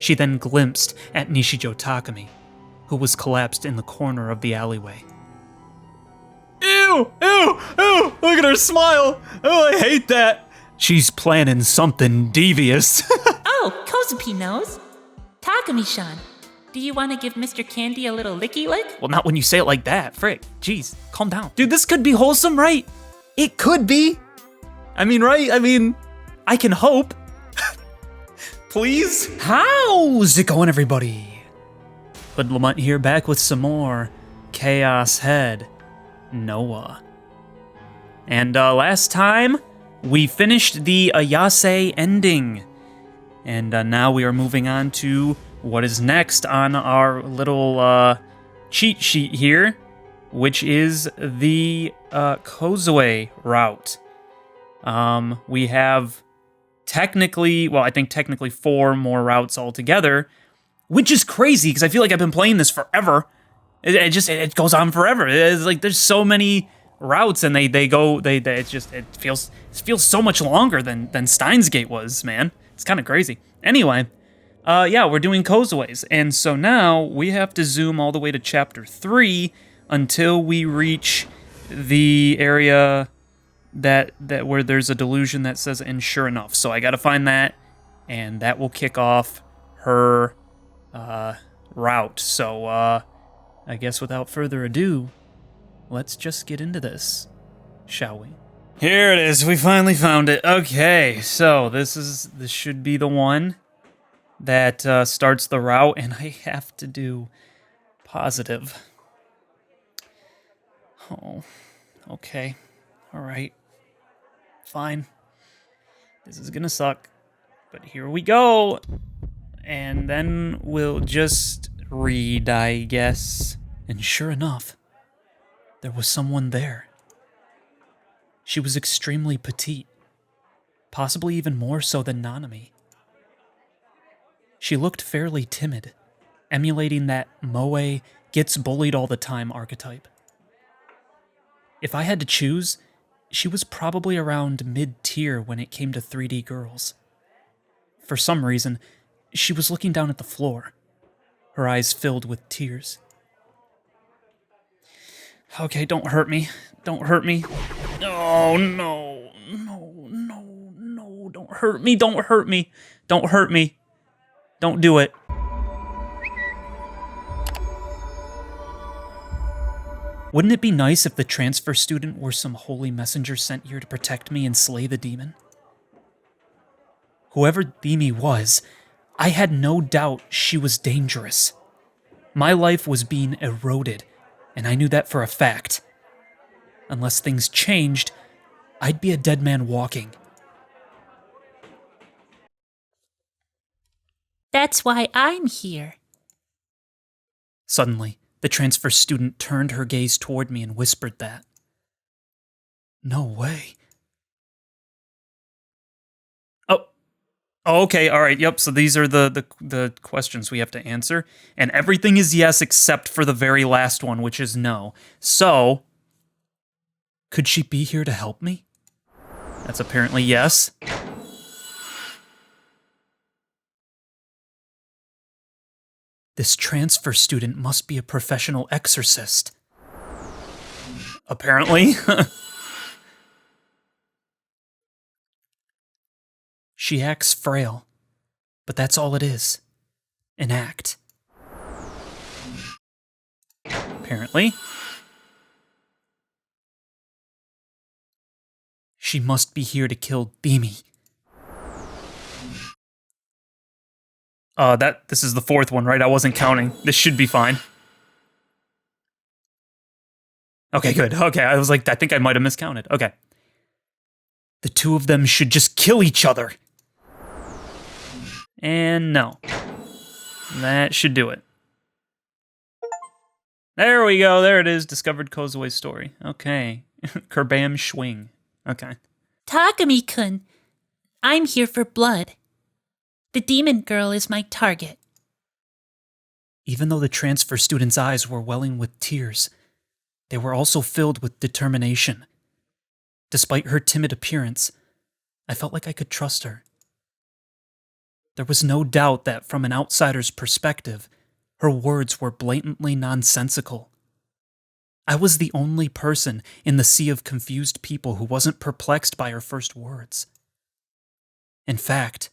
She then glimpsed at Nishijo Takumi, who was collapsed in the corner of the alleyway. Ew! Ew! Ew! Look at her smile! Oh, I hate that! She's planning something devious. Oh, Kozue knows. Takumi-san, do you want to give Mr. Candy a little licky lick? Well, not when you say it like that. Frick. Jeez, calm down. Dude, this could be wholesome, right? It could be. I mean, right? I mean, I can hope. Please? How's it going, everybody? HoodlaMutt here, back with some more Chaos Head Noah. And last time, we finished the Ayase ending. And now we are moving on to what is next on our little cheat sheet here, which is the Kozue route. We have I think technically 4 more routes altogether, which is crazy because I feel like I've been playing this forever. It goes on forever. It's like there's so many routes and it feels so much longer than Steins Gate was, man. It's kind of crazy. Anyway, yeah, we're doing Kozue's, and so now we have to zoom all the way to chapter 3 until we reach the area that where there's a delusion that says "and sure enough." So I got to find that, and that will kick off her route. So I guess without further ado, let's just get into this, shall we? Here it is. We finally found it. Okay, so this should be the one that starts the route, and I have to do positive. Oh, okay. All right. Fine. This is gonna suck, but here we go. And then we'll just read, I guess. And sure enough, there was someone there. She was extremely petite, possibly even more so than Nanami. She looked fairly timid, emulating that moe gets bullied all the time archetype. If I had to choose, she was probably around mid-tier when it came to 3D girls. For some reason, she was looking down at the floor, her eyes filled with tears. Okay, don't hurt me. Don't hurt me. Oh, no. No. Don't hurt me. Don't hurt me. Don't hurt me. Don't do it. Wouldn't it be nice if the transfer student were some holy messenger sent here to protect me and slay the demon? Whoever Themi was, I had no doubt she was dangerous. My life was being eroded, and I knew that for a fact. Unless things changed, I'd be a dead man walking. That's why I'm here. Suddenly, the transfer student turned her gaze toward me and whispered that. No way. Oh, okay, all right, yep, so these are the questions we have to answer, and everything is yes except for the very last one, which is no. So, could she be here to help me? That's apparently yes. This transfer student must be a professional exorcist. Apparently. She acts frail, but that's all it is. An act. Apparently. She must be here to kill Themi. This is the 4th one, right? I wasn't counting. This should be fine. Okay, good. Okay, I was like, I think I might have miscounted. Okay. The two of them should just kill each other. And no. That should do it. There we go. There it is. Discovered Kozue's story. Okay. Kerbam Schwing. Okay. Takumi-kun, I'm here for blood. The demon girl is my target. Even though the transfer student's eyes were welling with tears, they were also filled with determination. Despite her timid appearance, I felt like I could trust her. There was no doubt that from an outsider's perspective, her words were blatantly nonsensical. I was the only person in the sea of confused people who wasn't perplexed by her first words. In fact,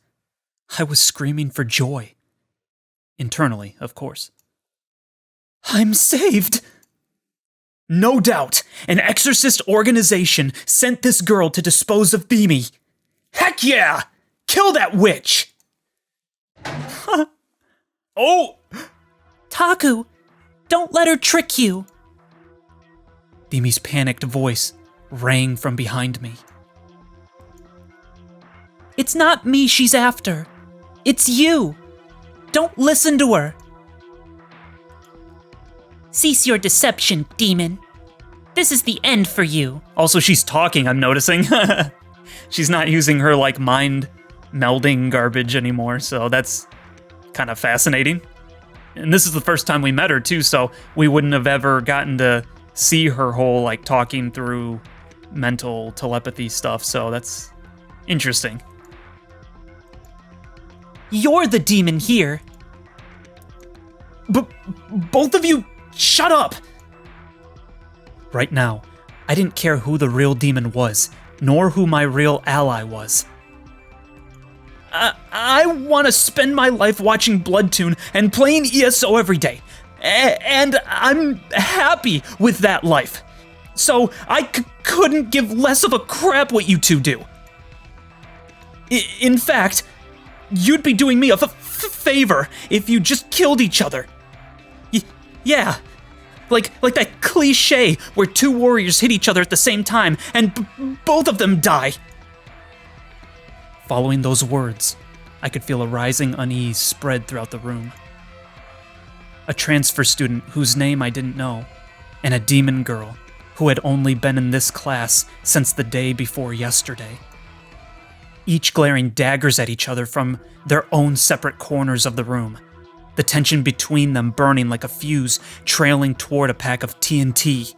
I was screaming for joy. Internally, of course. I'm saved! No doubt, an exorcist organization sent this girl to dispose of Beamy. Heck yeah! Kill that witch! Oh! Taku, don't let her trick you. Beamy's panicked voice rang from behind me. It's not me she's after. It's you. Don't listen to her. Cease your deception, demon. This is the end for you. Also, she's talking, I'm noticing. She's not using her, mind melding garbage anymore, so that's kind of fascinating. And this is the first time we met her, too, so we wouldn't have ever gotten to see her whole, talking through mental telepathy stuff, so that's interesting. You're the demon here. Both of you, shut up! Right now, I didn't care who the real demon was, nor who my real ally was. I want to spend my life watching Bloodtoon and playing ESO every day, and I'm happy with that life. So I couldn't give less of a crap what you two do. In fact, you'd be doing me a favor if you just killed each other. Yeah, like that cliche where two warriors hit each other at the same time and both of them die. Following those words, I could feel a rising unease spread throughout the room. A transfer student whose name I didn't know, and a demon girl who had only been in this class since the day before yesterday. Each glaring daggers at each other from their own separate corners of the room, the tension between them burning like a fuse trailing toward a pack of TNT.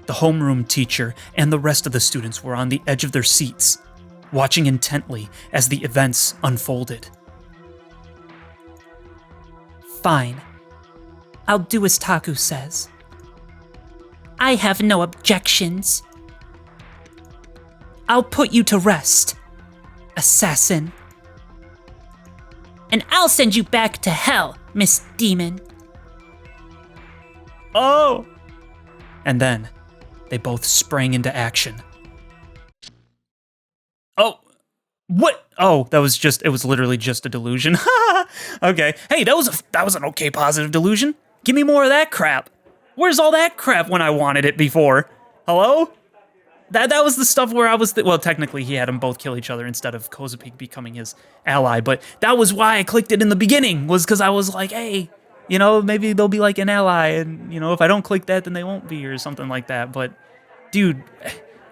The homeroom teacher and the rest of the students were on the edge of their seats, watching intently as the events unfolded. Fine. I'll do as Taku says. I have no objections. I'll put you to rest, assassin. And I'll send you back to hell, Miss Demon. Oh! And then, they both sprang into action. Oh, what? Oh, it was literally just a delusion. Okay. Hey, that was an okay positive delusion. Give me more of that crap. Where's all that crap when I wanted it before? Hello? That was the stuff where I was, well, technically he had them both kill each other instead of Kozue becoming his ally, but that was why I clicked it in the beginning, was because I was like, hey, maybe they'll be like an ally, and, if I don't click that, then they won't be, or something like that, but, dude,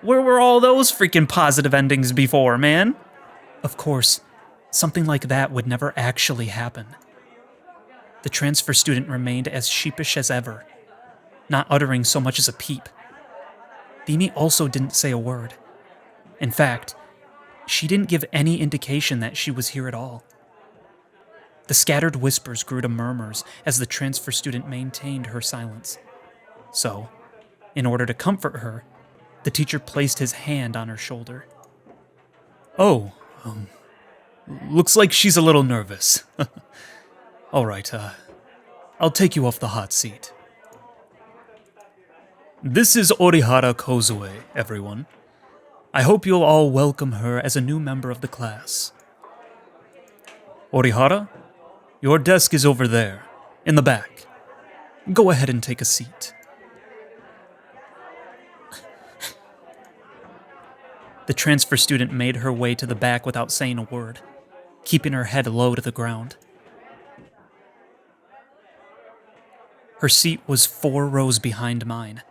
where were all those freaking positive endings before, man? Of course, something like that would never actually happen. The transfer student remained as sheepish as ever, not uttering so much as a peep. Beamy also didn't say a word. In fact, she didn't give any indication that she was here at all. The scattered whispers grew to murmurs as the transfer student maintained her silence. So, in order to comfort her, the teacher placed his hand on her shoulder. Oh, looks like she's a little nervous. All right, I'll take you off the hot seat. This is Orihara Kozue, everyone. I hope you'll all welcome her as a new member of the class. Orihara, your desk is over there, in the back. Go ahead and take a seat. The transfer student made her way to the back without saying a word, keeping her head low to the ground. Her seat was 4 rows behind mine.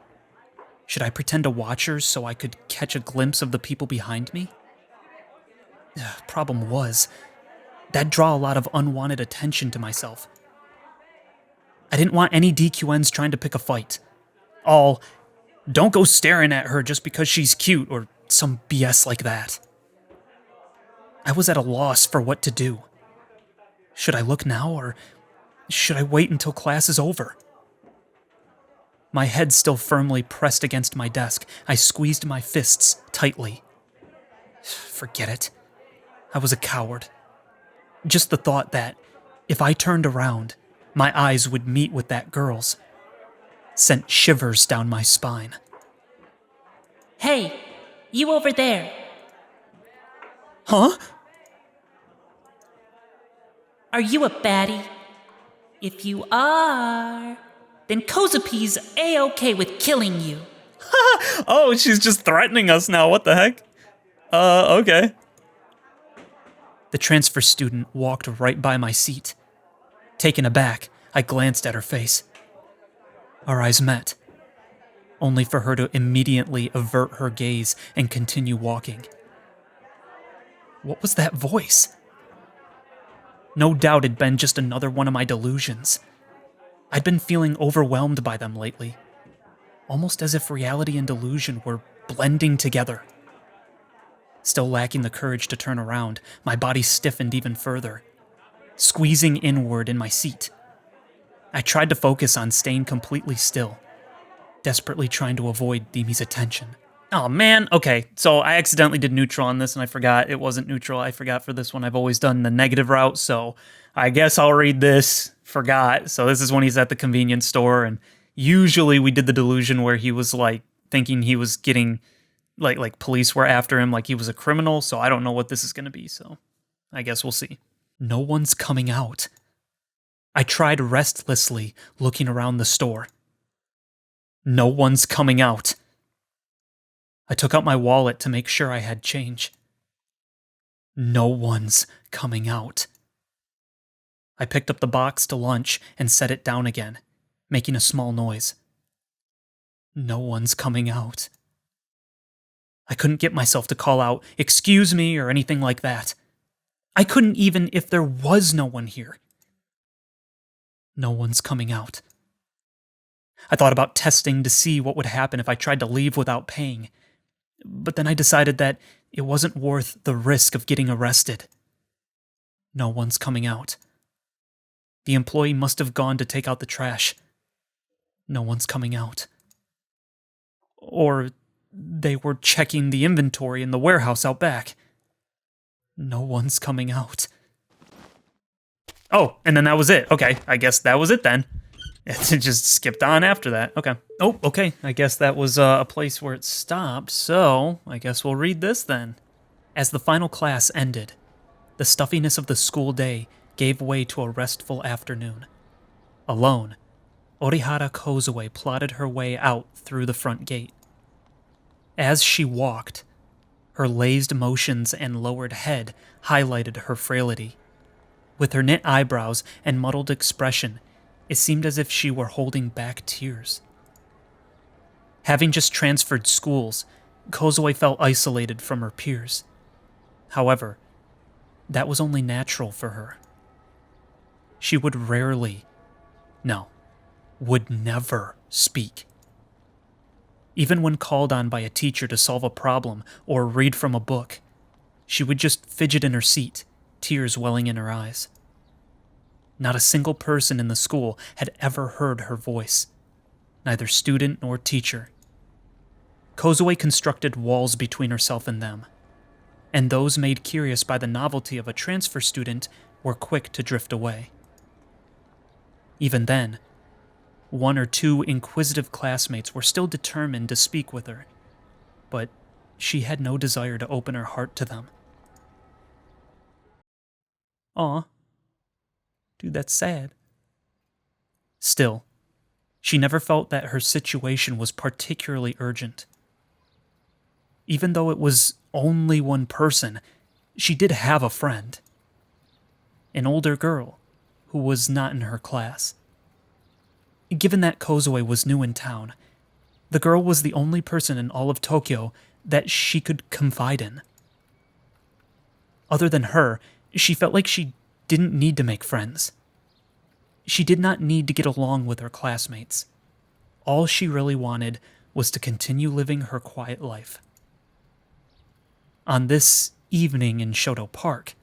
Should I pretend to watch her so I could catch a glimpse of the people behind me? Problem was, that'd draw a lot of unwanted attention to myself. I didn't want any DQNs trying to pick a fight. All, don't go staring at her just because she's cute or some BS like that. I was at a loss for what to do. Should I look now, or should I wait until class is over? My head still firmly pressed against my desk, I squeezed my fists tightly. Forget it. I was a coward. Just the thought that, if I turned around, my eyes would meet with that girl's sent shivers down my spine. Hey, you over there. Huh? Are you a baddie? If you are, then Kozupe's A-okay with killing you. Oh, she's just threatening us now. What the heck? Okay. The transfer student walked right by my seat. Taken aback, I glanced at her face. Our eyes met, only for her to immediately avert her gaze and continue walking. What was that voice? No doubt it'd been just another one of my delusions. I'd been feeling overwhelmed by them lately, almost as if reality and delusion were blending together. Still lacking the courage to turn around, my body stiffened even further, squeezing inward in my seat. I tried to focus on staying completely still, desperately trying to avoid Dimi's attention. Oh man, okay, so I accidentally did neutral on this and I forgot it wasn't neutral. I forgot for this one. I've always done the negative route, so I guess I'll read this. Forgot. So this is when he's at the convenience store, and usually we did the delusion where he was like thinking he was getting like police were after him, like he was a criminal, so I don't know what this is going to be, so I guess we'll see. No one's coming out. I tried restlessly looking around the store. No one's coming out. I took out my wallet to make sure I had change. No one's coming out. I picked up the box to lunch and set it down again, making a small noise. No one's coming out. I couldn't get myself to call out, "Excuse me," or anything like that. I couldn't even if there was no one here. No one's coming out. I thought about testing to see what would happen if I tried to leave without paying, but then I decided that it wasn't worth the risk of getting arrested. No one's coming out. The employee must have gone to take out the trash. No one's coming out. Or they were checking the inventory in the warehouse out back. No one's coming out. Oh, and then that was it. Okay, I guess that was it then. It just skipped on after that. Okay. Oh, okay. I guess that was a place where it stopped, so I guess we'll read this then. As the final class ended, the stuffiness of the school day gave way to a restful afternoon. Alone, Orihara Kozue plodded her way out through the front gate. As she walked, her lazed motions and lowered head highlighted her frailty. With her knit eyebrows and muddled expression, it seemed as if she were holding back tears. Having just transferred schools, Kozue felt isolated from her peers. However, that was only natural for her. She would would never speak. Even when called on by a teacher to solve a problem or read from a book, she would just fidget in her seat, tears welling in her eyes. Not a single person in the school had ever heard her voice, neither student nor teacher. Kozue constructed walls between herself and them, and those made curious by the novelty of a transfer student were quick to drift away. Even then, one or two inquisitive classmates were still determined to speak with her, but she had no desire to open her heart to them. Aw. Dude, that's sad. Still, she never felt that her situation was particularly urgent. Even though it was only one person, she did have a friend. An older girl who was not in her class. Given that Kozue was new in town, the girl was the only person in all of Tokyo that she could confide in. Other than her, she felt like she didn't need to make friends. She did not need to get along with her classmates. All she really wanted was to continue living her quiet life. On this evening in Shoto Park,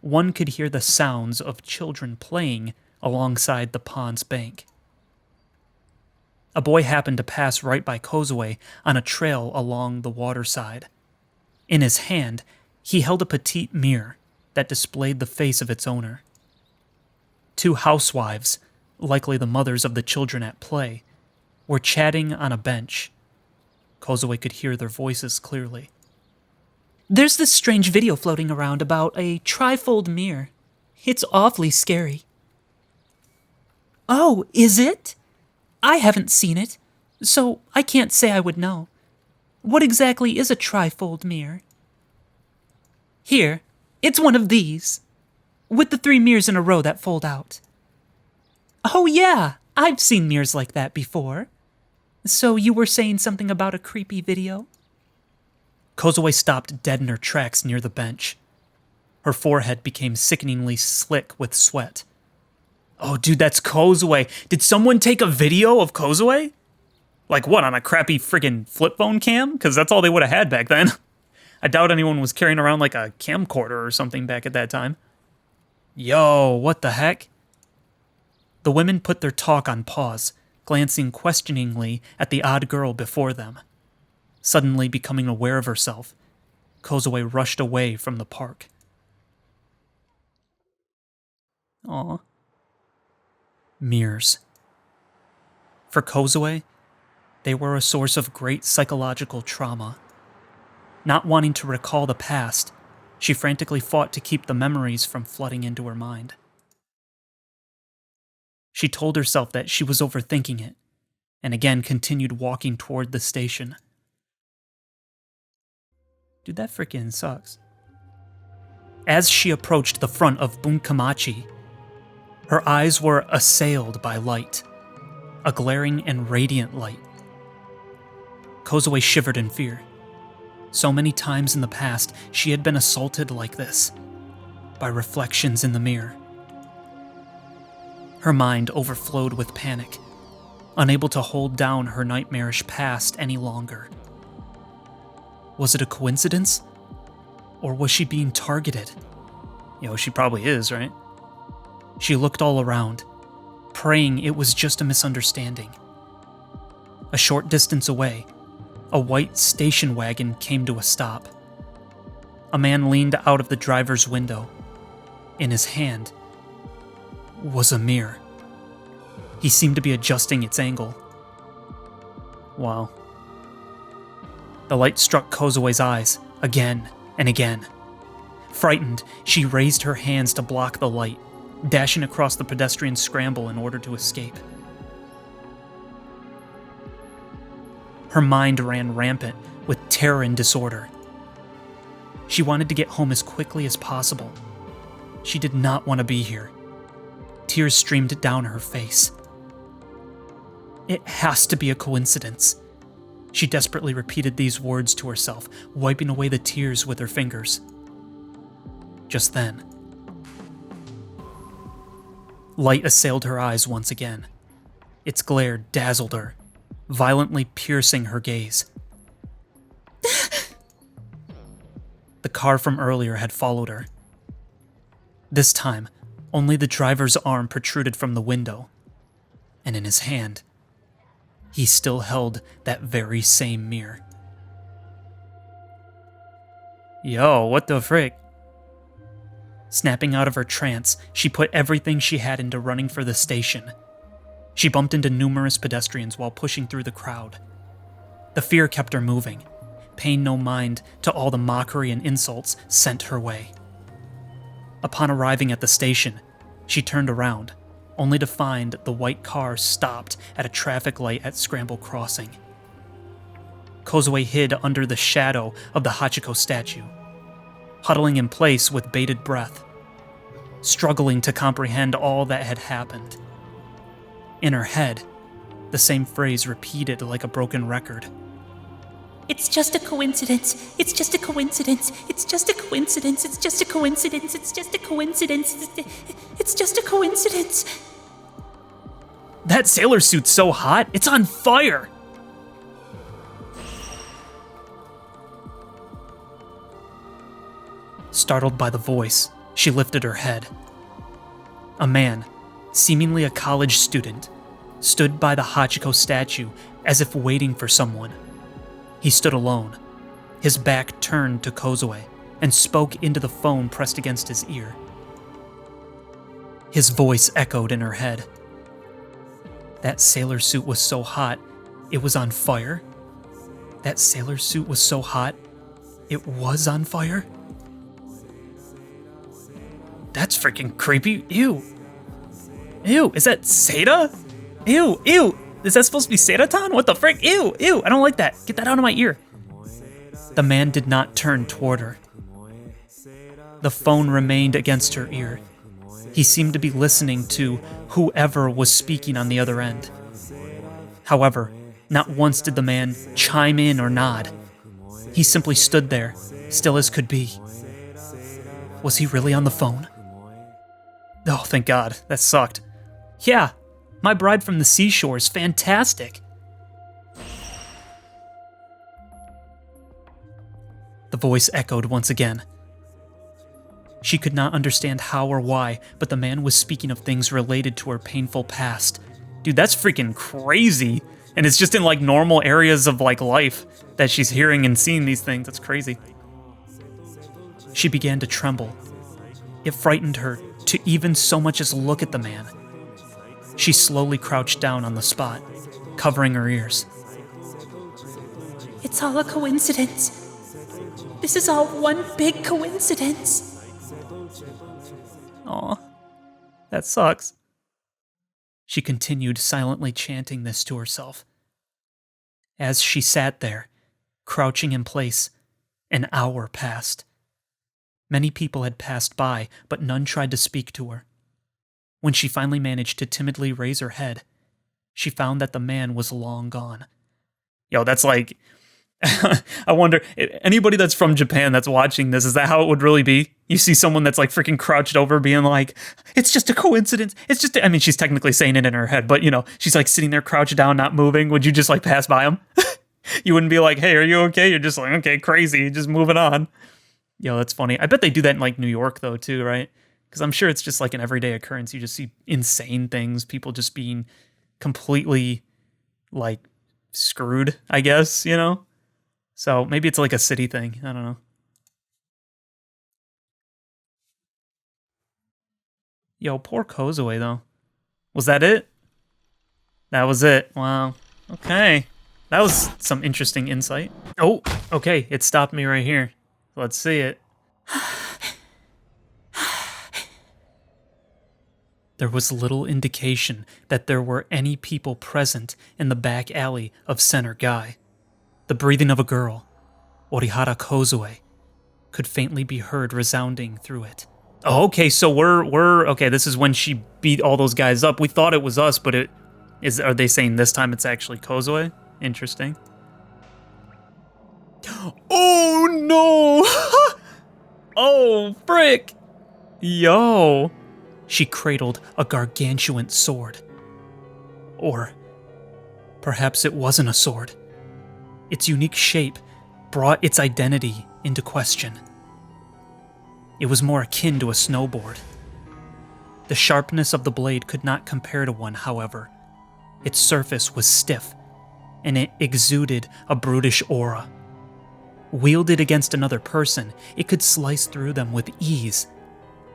one could hear the sounds of children playing alongside the pond's bank. A boy happened to pass right by Kozue on a trail along the waterside. In his hand, he held a petite mirror that displayed the face of its owner. Two housewives, likely the mothers of the children at play, were chatting on a bench. Kozue could hear their voices clearly. There's this strange video floating around about a trifold mirror. It's awfully scary. Oh, is it? I haven't seen it, so I can't say I would know. What exactly is a trifold mirror? Here, it's one of these, with the 3 mirrors in a row that fold out. Oh yeah, I've seen mirrors like that before. So you were saying something about a creepy video? Kozue stopped dead in her tracks near the bench. Her forehead became sickeningly slick with sweat. Oh, dude, that's Kozue. Did someone take a video of Kozue? Like what, on a crappy friggin' flip phone cam? Because that's all they would have had back then. I doubt anyone was carrying around like a camcorder or something back at that time. Yo, what the heck? The women put their talk on pause, glancing questioningly at the odd girl before them. Suddenly becoming aware of herself, Kozue rushed away from the park. Aw. Mirrors. For Kozue, they were a source of great psychological trauma. Not wanting to recall the past, she frantically fought to keep the memories from flooding into her mind. She told herself that she was overthinking it, and again continued walking toward the station. Dude, that frickin' sucks. As she approached the front of Bunkamachi, her eyes were assailed by light, a glaring and radiant light. Kozue shivered in fear. So many times in the past, she had been assaulted like this, by reflections in the mirror. Her mind overflowed with panic, unable to hold down her nightmarish past any longer. Was it a coincidence? Or was she being targeted? She probably is, right? She looked all around, praying it was just a misunderstanding. A short distance away, a white station wagon came to a stop. A man leaned out of the driver's window. In his hand was a mirror. He seemed to be adjusting its angle. Wow. The light struck Kozue's eyes again and again. Frightened, she raised her hands to block the light, dashing across the pedestrian scramble in order to escape. Her mind ran rampant with terror and disorder. She wanted to get home as quickly as possible. She did not want to be here. Tears streamed down her face. It has to be a coincidence. She desperately repeated these words to herself, wiping away the tears with her fingers. Just then, light assailed her eyes once again. Its glare dazzled her, violently piercing her gaze. The car from earlier had followed her. This time, only the driver's arm protruded from the window, and in his hand, he still held that very same mirror. Yo, what the frick? Snapping out of her trance, she put everything she had into running for the station. She bumped into numerous pedestrians while pushing through the crowd. The fear kept her moving, paying no mind to all the mockery and insults sent her way. Upon arriving at the station, she turned around, only to find the white car stopped at a traffic light at Scramble Crossing. Kozue hid under the shadow of the Hachiko statue, huddling in place with bated breath, struggling to comprehend all that had happened. In her head, the same phrase repeated like a broken record. It's just a coincidence. It's just a coincidence. It's just a coincidence. It's just a coincidence. It's just a coincidence. It's just a coincidence. That sailor suit's so hot, it's on fire! Startled by the voice, she lifted her head. A man, seemingly a college student, stood by the Hachiko statue as if waiting for someone. He stood alone, his back turned to Kozue, and spoke into the phone pressed against his ear. His voice echoed in her head. That sailor suit was so hot, it was on fire? That sailor suit was so hot, it was on fire? That's freaking creepy. Ew. Ew, is that Seda? Ew, ew. Is that supposed to be Seda-tan? What the frick? Ew, ew, I don't like that. Get that out of my ear. The man did not turn toward her. The phone remained against her ear. He seemed to be listening to whoever was speaking on the other end. However, not once did the man chime in or nod. He simply stood there, still as could be. Was he really on the phone? Oh, thank God. That sucked. Yeah, My Bride from the Seashore is fantastic. The voice echoed once again. She could not understand how or why, but the man was speaking of things related to her painful past. Dude, that's freaking crazy. And it's just in like normal areas of like life that she's hearing and seeing these things. That's crazy. She began to tremble. It frightened her to even so much as look at the man. She slowly crouched down on the spot, covering her ears. It's all a coincidence. This is all one big coincidence. Aw, that sucks. She continued silently chanting this to herself. As she sat there, crouching in place, an hour passed. Many people had passed by, but none tried to speak to her. When she finally managed to timidly raise her head, she found that the man was long gone. Yo, that's like... I wonder, anybody that's from Japan that's watching this, is that how it would really be? You see someone that's like freaking crouched over being like, it's just a coincidence. It's just, I mean, she's technically saying it in her head, but you know, she's like sitting there crouched down, not moving. Would you just like pass by him? You wouldn't be like, hey, are you okay? You're just like, okay, crazy, just moving on. Yo, that's funny. I bet they do that in like New York though too, right? Because I'm sure it's just like an everyday occurrence. You just see insane things, people just being completely like screwed, I guess, you know? So maybe it's like a city thing. I don't know. Yo, poor Kozue, though. Was that it? That was it. Wow. Okay. That was some interesting insight. Oh, okay. It stopped me right here. Let's see it. There was little indication that there were any people present in the back alley of Center Guy. The breathing of a girl, Orihara Kozue, could faintly be heard resounding through it. Oh, okay, so we're okay, this is when she beat all those guys up. We thought it was us, but are they saying this time it's actually Kozue? Interesting. Oh no! Oh, frick! Yo! She cradled a gargantuan sword. Or perhaps it wasn't a sword. Its unique shape brought its identity into question. It was more akin to a snowboard. The sharpness of the blade could not compare to one, however. Its surface was stiff, and it exuded a brutish aura. Wielded against another person, it could slice through them with ease,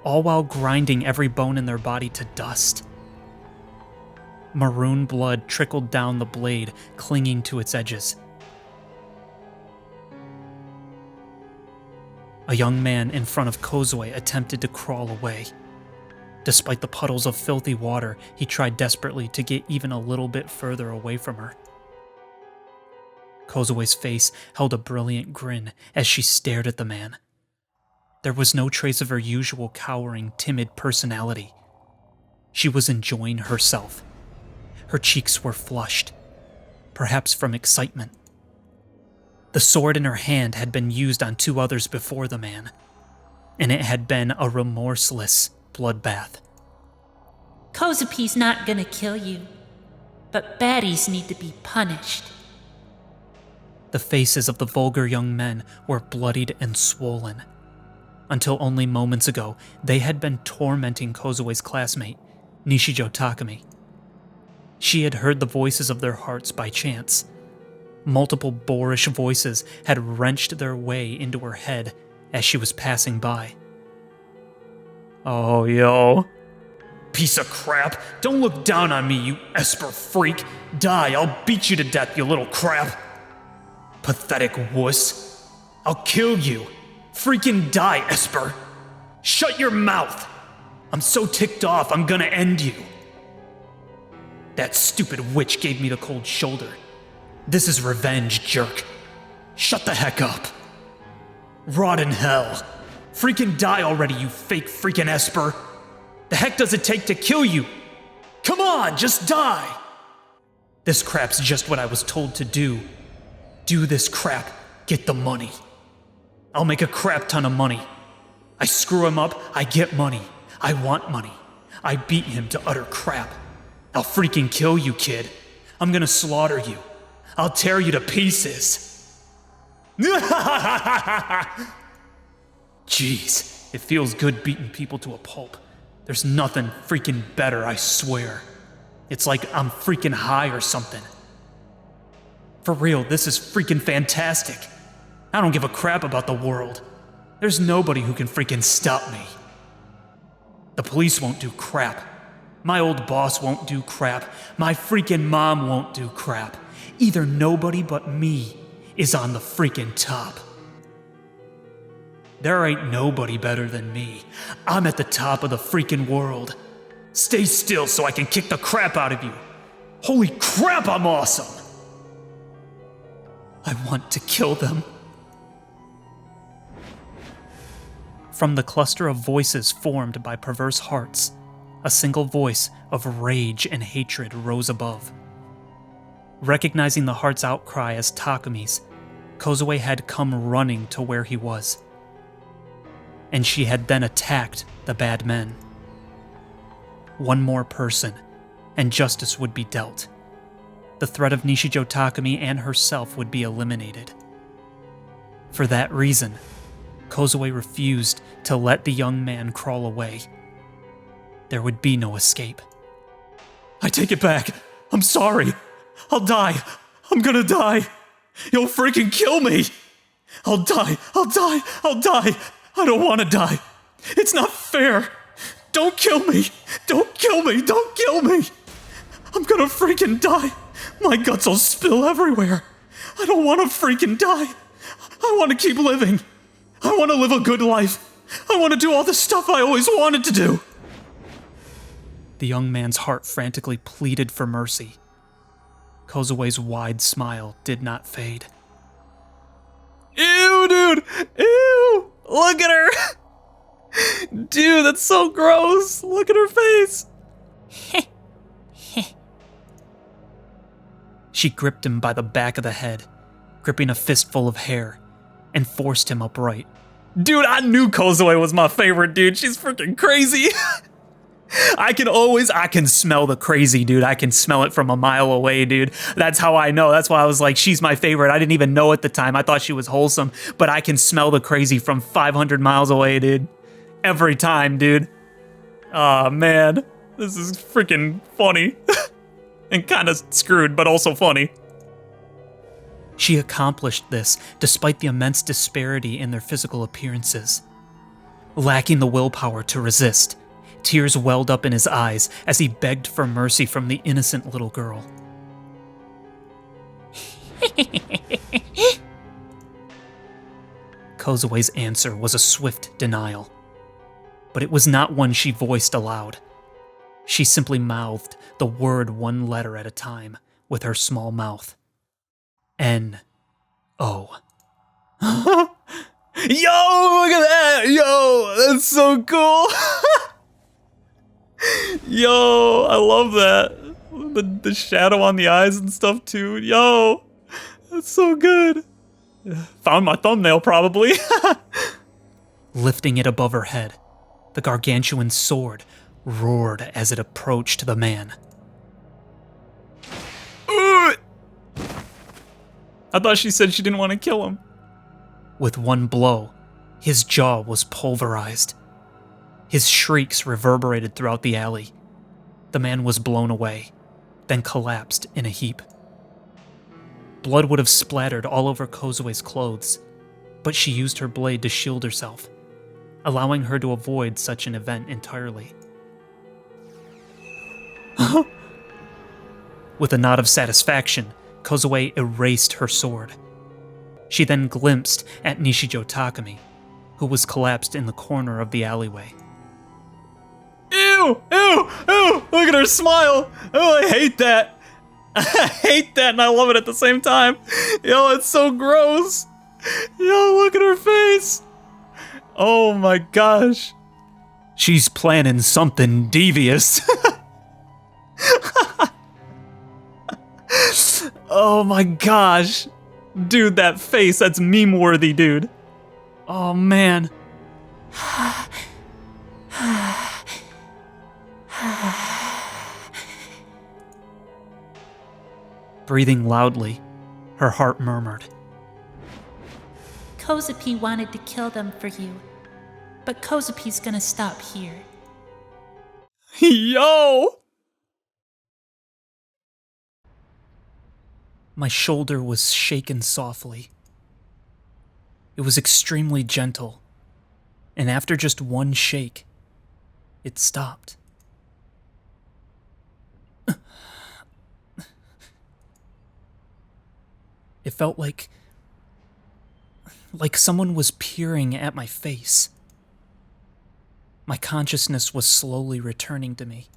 all while grinding every bone in their body to dust. Maroon blood trickled down the blade, clinging to its edges. A young man in front of Kozue attempted to crawl away. Despite the puddles of filthy water, he tried desperately to get even a little bit further away from her. Kozue's face held a brilliant grin as she stared at the man. There was no trace of her usual cowering, timid personality. She was enjoying herself. Her cheeks were flushed, perhaps from excitement. The sword in her hand had been used on 2 others before the man, and it had been a remorseless bloodbath. Kozupi's not gonna kill you, but baddies need to be punished. The faces of the vulgar young men were bloodied and swollen. until only moments ago they had been tormenting Kozue's classmate, Nishijo Takumi. She had heard the voices of their hearts by chance. Multiple boorish voices had wrenched their way into her head as she was passing by. Oh, yo. Piece of crap. Don't look down on me, you Esper freak. Die, I'll beat you to death, you little crap. Pathetic wuss. I'll kill you. Freaking die, Esper. Shut your mouth. I'm so ticked off, I'm gonna end you. That stupid witch gave me the cold shoulder. This is revenge, jerk. Shut the heck up. Rot in hell. Freaking die already, you fake freaking Esper. The heck does it take to kill you? Come on, just die. This crap's just what I was told to do. Do this crap, get the money. I'll make a crap ton of money. I screw him up, I get money. I want money. I beat him to utter crap. I'll freaking kill you, kid. I'm gonna slaughter you. I'll tear you to pieces. Jeez, it feels good beating people to a pulp. There's nothing freaking better, I swear. It's like I'm freaking high or something. For real, this is freaking fantastic. I don't give a crap about the world. There's nobody who can freaking stop me. The police won't do crap. My old boss won't do crap. My freaking mom won't do crap. Either nobody but me is on the freaking top. There ain't nobody better than me. I'm at the top of the freaking world. Stay still so I can kick the crap out of you. Holy crap, I'm awesome! I want to kill them. From the cluster of voices formed by perverse hearts, a single voice of rage and hatred rose above. Recognizing the heart's outcry as Takumi's, Kozue had come running to where he was. And she had then attacked the bad men. One more person, and justice would be dealt. The threat of Nishijo Takumi and herself would be eliminated. For that reason, Kozue refused to let the young man crawl away. There would be no escape. I take it back. I'm sorry. I'll die. I'm gonna die. You'll freaking kill me. I'll die. I'll die. I'll die. I don't want to die. It's not fair. Don't kill me. Don't kill me. Don't kill me. I'm gonna freaking die. My guts will spill everywhere. I don't want to freaking die. I want to keep living. I want to live a good life. I want to do all the stuff I always wanted to do. The young man's heart frantically pleaded for mercy. Kozue's wide smile did not fade. Ew, dude! Ew! Look at her! Dude, that's so gross! Look at her face! She gripped him by the back of the head, gripping a fistful of hair, and forced him upright. Dude, I knew Kozue was my favorite, dude. She's freaking crazy. I can smell the crazy, dude. I can smell it from a mile away, dude. That's how I know. That's why I was like, she's my favorite. I didn't even know at the time. I thought she was wholesome, but I can smell the crazy from 500 miles away, dude. Every time, dude. Aw, man. This is freaking funny. And kind of screwed, but also funny. She accomplished this despite the immense disparity in their physical appearances. Lacking the willpower to resist, tears welled up in his eyes as he begged for mercy from the innocent little girl. Kozue's answer was a swift denial, but it was not one she voiced aloud. She simply mouthed the word one letter at a time with her small mouth. N-O. Yo, look at that! Yo, that's so cool! Yo, I love that. The shadow on the eyes and stuff too. Yo, that's so good. Found my thumbnail probably. Lifting it above her head, the gargantuan sword roared as it approached the man. I thought she said she didn't want to kill him. With one blow, His jaw was pulverized. His shrieks reverberated throughout the alley. The man was blown away, then collapsed in a heap. Blood would have splattered all over Kozue's clothes, but she used her blade to shield herself, allowing her to avoid such an event entirely. With a nod of satisfaction, Kozue erased her sword. She then glimpsed at Nishijo Takumi, who was collapsed in the corner of the alleyway. Ew! Ew! Ew! Look at her smile! Oh, I hate that! I hate that and I love it at the same time. Yo, it's so gross. Yo, look at her face. Oh my gosh. She's planning something devious. Oh my gosh. Dude, that face, that's meme-worthy, dude. Oh man. Breathing loudly, her heart murmured. Kozue wanted to kill them for you, but Kozupi's gonna stop here. Yo! My shoulder was shaken softly. It was extremely gentle, and after just one shake, it stopped. It felt like someone was peering at my face. My consciousness was slowly returning to me.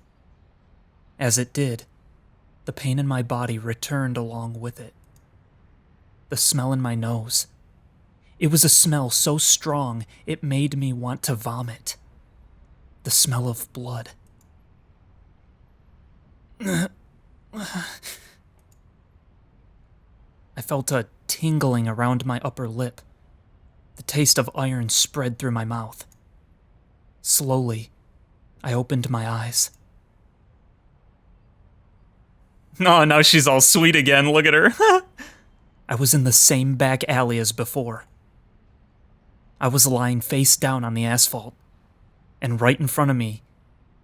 As it did, the pain in my body returned along with it. The smell in my nose. It was a smell so strong it made me want to vomit. The smell of blood. I felt a tingling around my upper lip. The taste of iron spread through my mouth. Slowly, I opened my eyes. Oh, now she's all sweet again, look at her. I was in the same back alley as before. I was lying face down on the asphalt, and right in front of me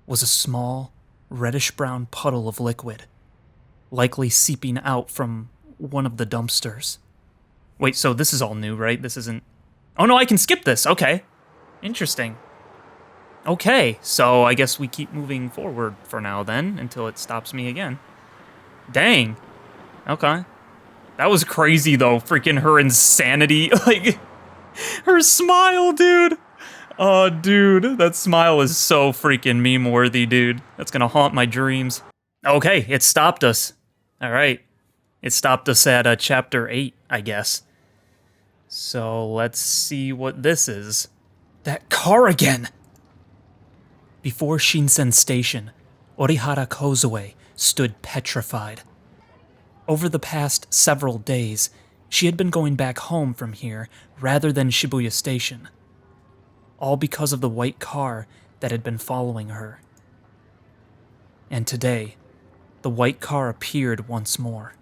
was a small, reddish-brown puddle of liquid, likely seeping out from one of the dumpsters. Wait, so this is all new, right? This isn't... Oh no, I can skip this, okay. Interesting. Okay, so I guess we keep moving forward for now then, until it stops me again. Dang. Okay. That was crazy though, freaking her insanity, like, her smile, dude. Oh, dude, that smile is so freaking meme-worthy, dude. That's gonna haunt my dreams. Okay, it stopped us. All right. It stopped us at chapter 8, I guess. So let's see what this is. That car again! Before Shinsen Station, Orihara Kozue stood petrified. Over the past several days, she had been going back home from here rather than Shibuya Station. All because of the white car that had been following her. And today, the white car appeared once more.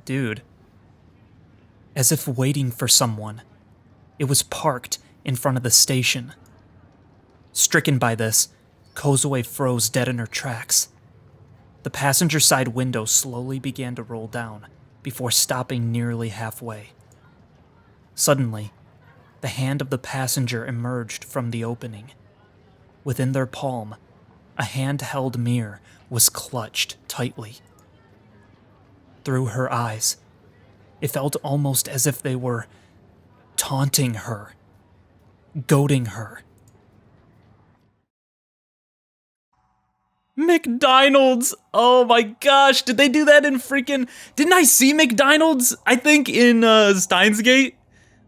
Dude. As if waiting for someone, it was parked in front of the station. Stricken by this, Kozue froze dead in her tracks. The passenger side window slowly began to roll down before stopping nearly halfway. Suddenly, the hand of the passenger emerged from the opening. Within their palm, a handheld mirror was clutched tightly. Through her eyes, it felt almost as if they were taunting her, goading her. McDonald's! Oh my gosh, did they do that in freaking... Didn't I see McDonald's? I think in Steins Gate?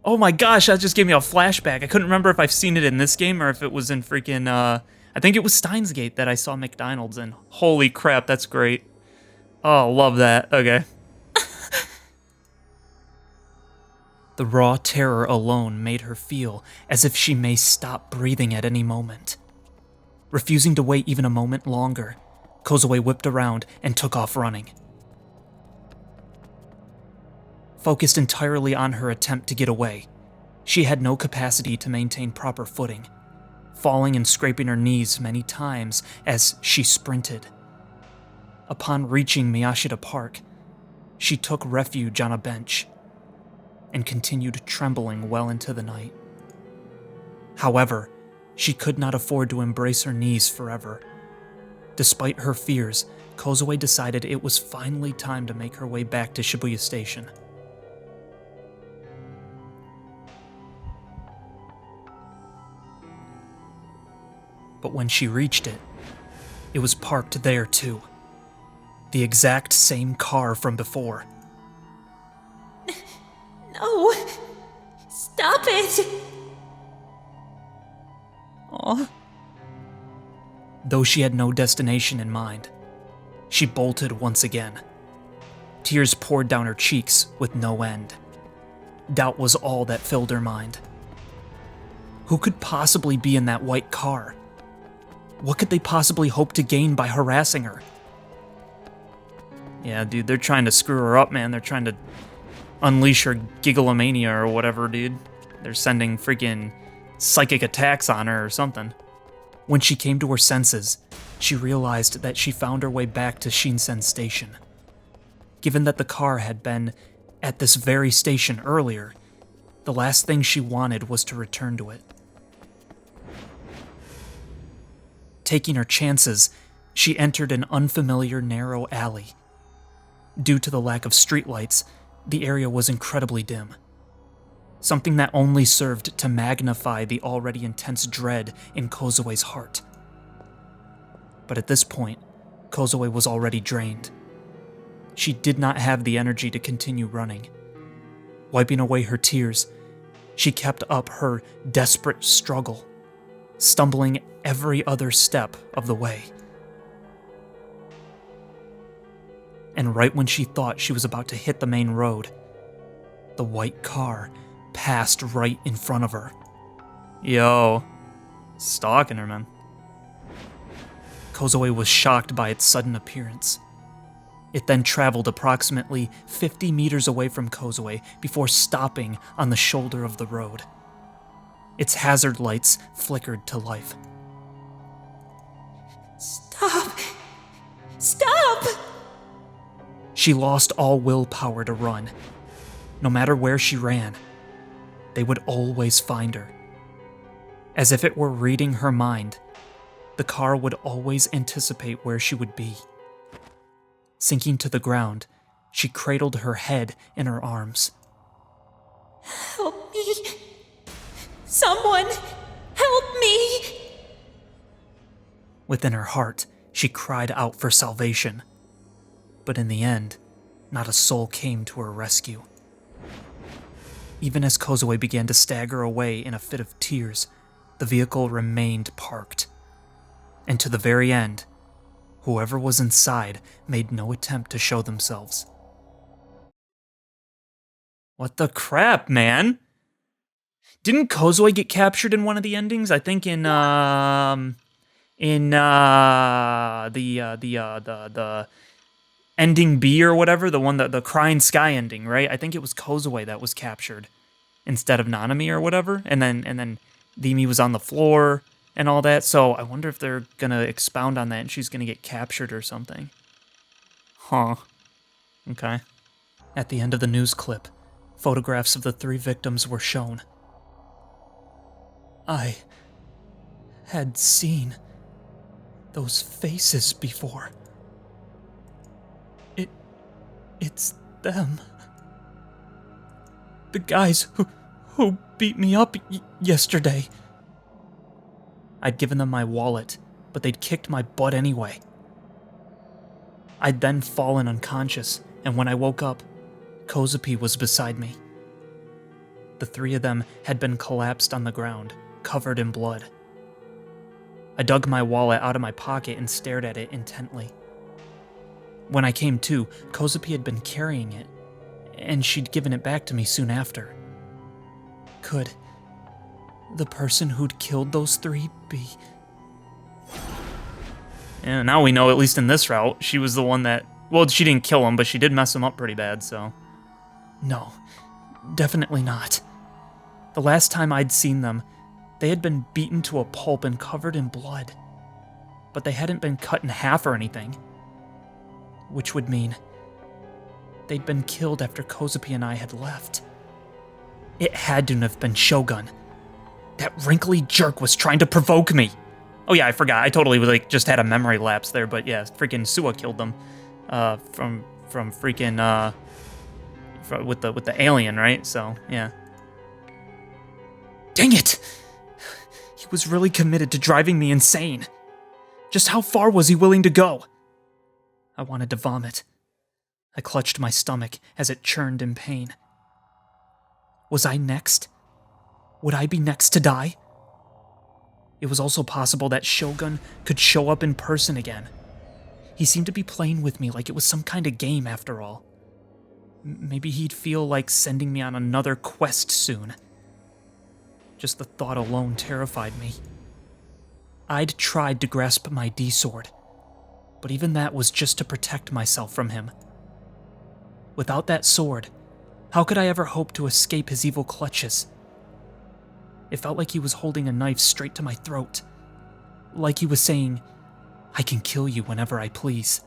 Oh my gosh, that just gave me a flashback. I couldn't remember if I've seen it in this game or if it was in freaking... I think it was Steins Gate that I saw McDonald's in. Holy crap, that's great. Oh, love that. Okay. The raw terror alone made her feel as if she may stop breathing at any moment. Refusing to wait even a moment longer, Kozue whipped around and took off running. focused entirely on her attempt to get away. She had no capacity to maintain proper footing, falling and scraping her knees many times as she sprinted. Upon reaching Miyashita Park, she took refuge on a bench and continued trembling well into the night. However, she could not afford to embrace her knees forever. Despite her fears, Kozue decided it was finally time to make her way back to Shibuya Station. But when she reached it, it was parked there too. The exact same car from before. No! Stop it! Aw. Though she had no destination in mind, she bolted once again. Tears poured down her cheeks with no end. Doubt was all that filled her mind. Who could possibly be in that white car? What could they possibly hope to gain by harassing her? Yeah, dude, they're trying to screw her up, man. They're trying to unleash her gigolomania or whatever, dude. They're sending freaking psychic attacks on her or something. When she came to her senses, she realized that she found her way back to Shinsen Station. Given that the car had been at this very station earlier, the last thing she wanted was to return to it. Taking her chances, she entered an unfamiliar narrow alley. Due to the lack of streetlights, the area was incredibly dim. Something that only served to magnify the already intense dread in Kozue's heart. But at this point, Kozue was already drained. She did not have the energy to continue running. Wiping away her tears, she kept up her desperate struggle, stumbling every other step of the way. And right when she thought she was about to hit the main road, the white car passed right in front of her. Yo, stalking her, man. Kozue was shocked by its sudden appearance. It then traveled approximately 50 meters away from Kozue before stopping on the shoulder of the road. Its hazard lights flickered to life. Stop! Stop! She lost all willpower to run. No matter where she ran, they would always find her. As if it were reading her mind, the car would always anticipate where she would be. Sinking to the ground, she cradled her head in her arms. Help me! Someone! Help me! Within her heart, she cried out for salvation. But in the end, not a soul came to her rescue. Even as Kozue began to stagger away in a fit of tears, the vehicle remained parked. And to the very end, whoever was inside made no attempt to show themselves. What the crap, man? Didn't Kozue get captured in one of the endings? I think in the ending B or whatever, the one that the Crying Sky ending, right? I think it was Kozue that was captured instead of Nanami or whatever, and then Demi was on the floor and all that. So I wonder if they're gonna expound on that and she's gonna get captured or something. Huh. Okay. At the end of the news clip, photographs of the 3 victims were shown. I had seen those faces before. It's them. The guys who beat me up yesterday. I'd given them my wallet, but they'd kicked my butt anyway. I'd then fallen unconscious, and when I woke up, Kozue was beside me. The 3 of them had been collapsed on the ground, covered in blood. I dug my wallet out of my pocket and stared at it intently. When I came to, Kozue had been carrying it, and she'd given it back to me soon after. Could the person who'd killed those 3 be? Yeah, now we know, at least in this route, she was the one that... Well, she didn't kill him, but she did mess him up pretty bad, so... No, definitely not. The last time I'd seen them, they had been beaten to a pulp and covered in blood. But they hadn't been cut in half or anything. Which would mean they'd been killed after Kozue and I had left. It had to have been Shogun. That wrinkly jerk was trying to provoke me. Oh yeah, I forgot. I totally just had a memory lapse there, but yeah, freaking Suwa killed them. From freaking with the alien, right? So, yeah. Dang it! He was really committed to driving me insane. Just how far was he willing to go? I wanted to vomit. I clutched my stomach as it churned in pain. Was I next? Would I be next to die? It was also possible that Shogun could show up in person again. He seemed to be playing with me like it was some kind of game after all. Maybe he'd feel like sending me on another quest soon. Just the thought alone terrified me. I'd tried to grasp my D-sword, but even that was just to protect myself from him. Without that sword, how could I ever hope to escape his evil clutches? It felt like he was holding a knife straight to my throat. Like he was saying, I can kill you whenever I please.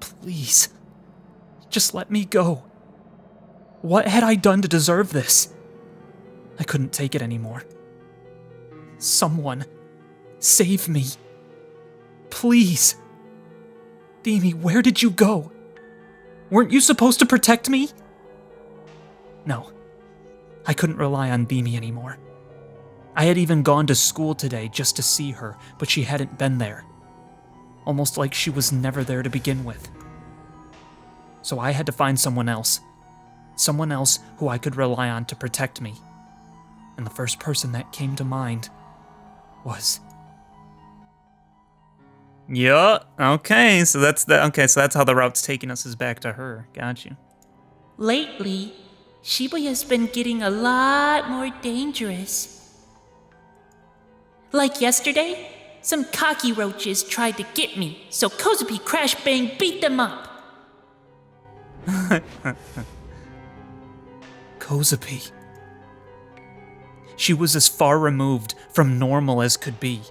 Please, just let me go. What had I done to deserve this? I couldn't take it anymore. Someone, save me. Please. Demi, where did you go? Weren't you supposed to protect me? No. I couldn't rely on Demi anymore. I had even gone to school today just to see her, but she hadn't been there. Almost like she was never there to begin with. So I had to find someone else. Someone else who I could rely on to protect me. And the first person that came to mind was... Yeah, okay, so that's how the route's taking us is back to her. Got you. Lately, Shibuya's been getting a lot more dangerous. Like yesterday, some cocky roaches tried to get me, so Kozue crash bang beat them up. Kozue. She was as far removed from normal as could be.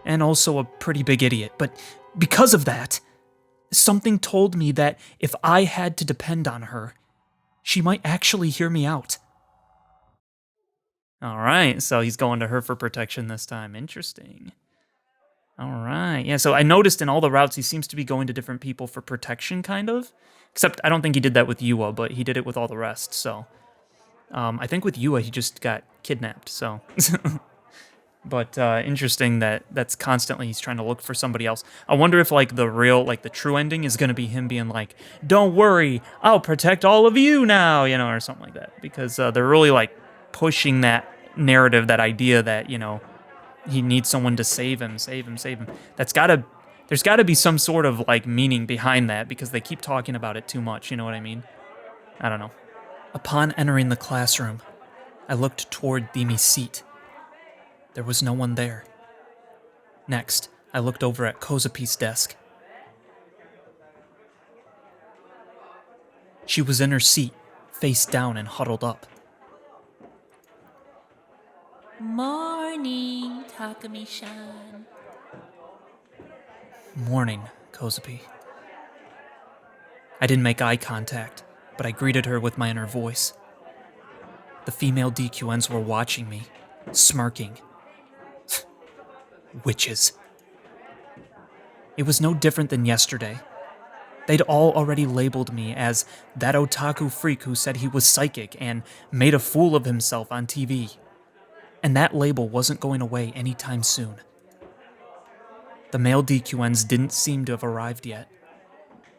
And also a pretty big idiot, but because of that, something told me that if I had to depend on her, she might actually hear me out. Alright, so he's going to her for protection this time. Interesting. Alright, yeah, so I noticed in all the routes he seems to be going to different people for protection, kind of. Except I don't think he did that with Yua, but he did it with all the rest, so... I think with Yua he just got kidnapped, so... But interesting that that's constantly he's trying to look for somebody else. I wonder if like the true ending is going to be him being like, don't worry, I'll protect all of you now, you know, or something like that. Because they're really like pushing that narrative, that idea that, you know, he needs someone to save him. There's gotta be some sort of like meaning behind that because they keep talking about it too much, you know what I mean? I don't know. Upon entering the classroom, I looked toward Demi's seat. There was no one there. Next, I looked over at Kozupi's desk. She was in her seat, face down and huddled up. Morning, Takumi-san. Morning, Kozue. I didn't make eye contact, but I greeted her with my inner voice. The female DQNs were watching me, smirking. Witches. It was no different than yesterday. They'd all already labeled me as that otaku freak who said he was psychic and made a fool of himself on TV. And that label wasn't going away anytime soon. The male DQNs didn't seem to have arrived yet.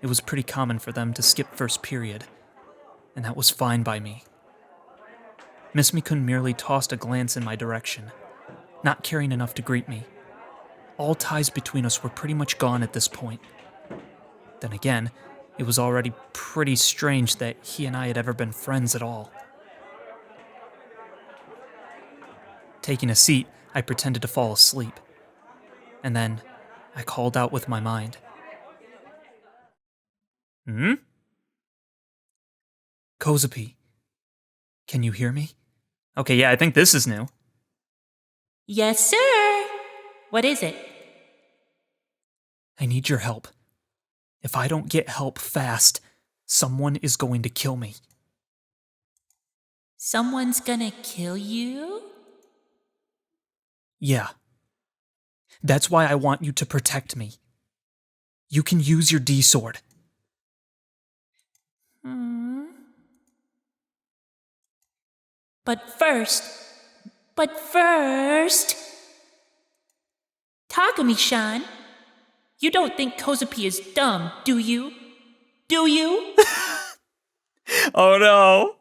It was pretty common for them to skip first period, and that was fine by me. Miss Mikun merely tossed a glance in my direction, not caring enough to greet me. All ties between us were pretty much gone at this point. Then again, it was already pretty strange that he and I had ever been friends at all. Taking a seat, I pretended to fall asleep. And then, I called out with my mind. Kozue, can you hear me? Okay, yeah, I think this is new. Yes, sir. What is it? I need your help. If I don't get help fast, someone is going to kill me. Someone's gonna kill you? Yeah. That's why I want you to protect me. You can use your D-sword. But first, Takumi-san, you don't think Kozue is dumb, do you? Do you? Oh no!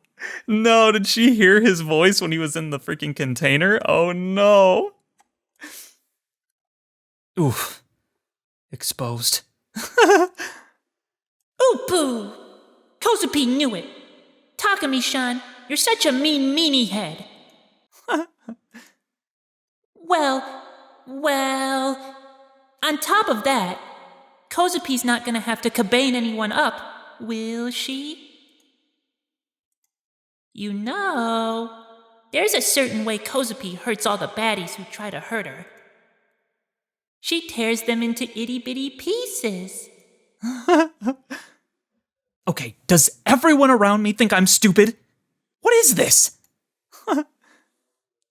No, did she hear his voice when he was in the freaking container? Oh no! Oof. Exposed. Ooh poo! Kozue knew it. Takumi-san, you're such a mean meanie head. Well, on top of that, Kozupi's not gonna have to kabane anyone up, will she? You know, there's a certain way Kozue hurts all the baddies who try to hurt her. She tears them into itty-bitty pieces. Okay, does everyone around me think I'm stupid? What is this?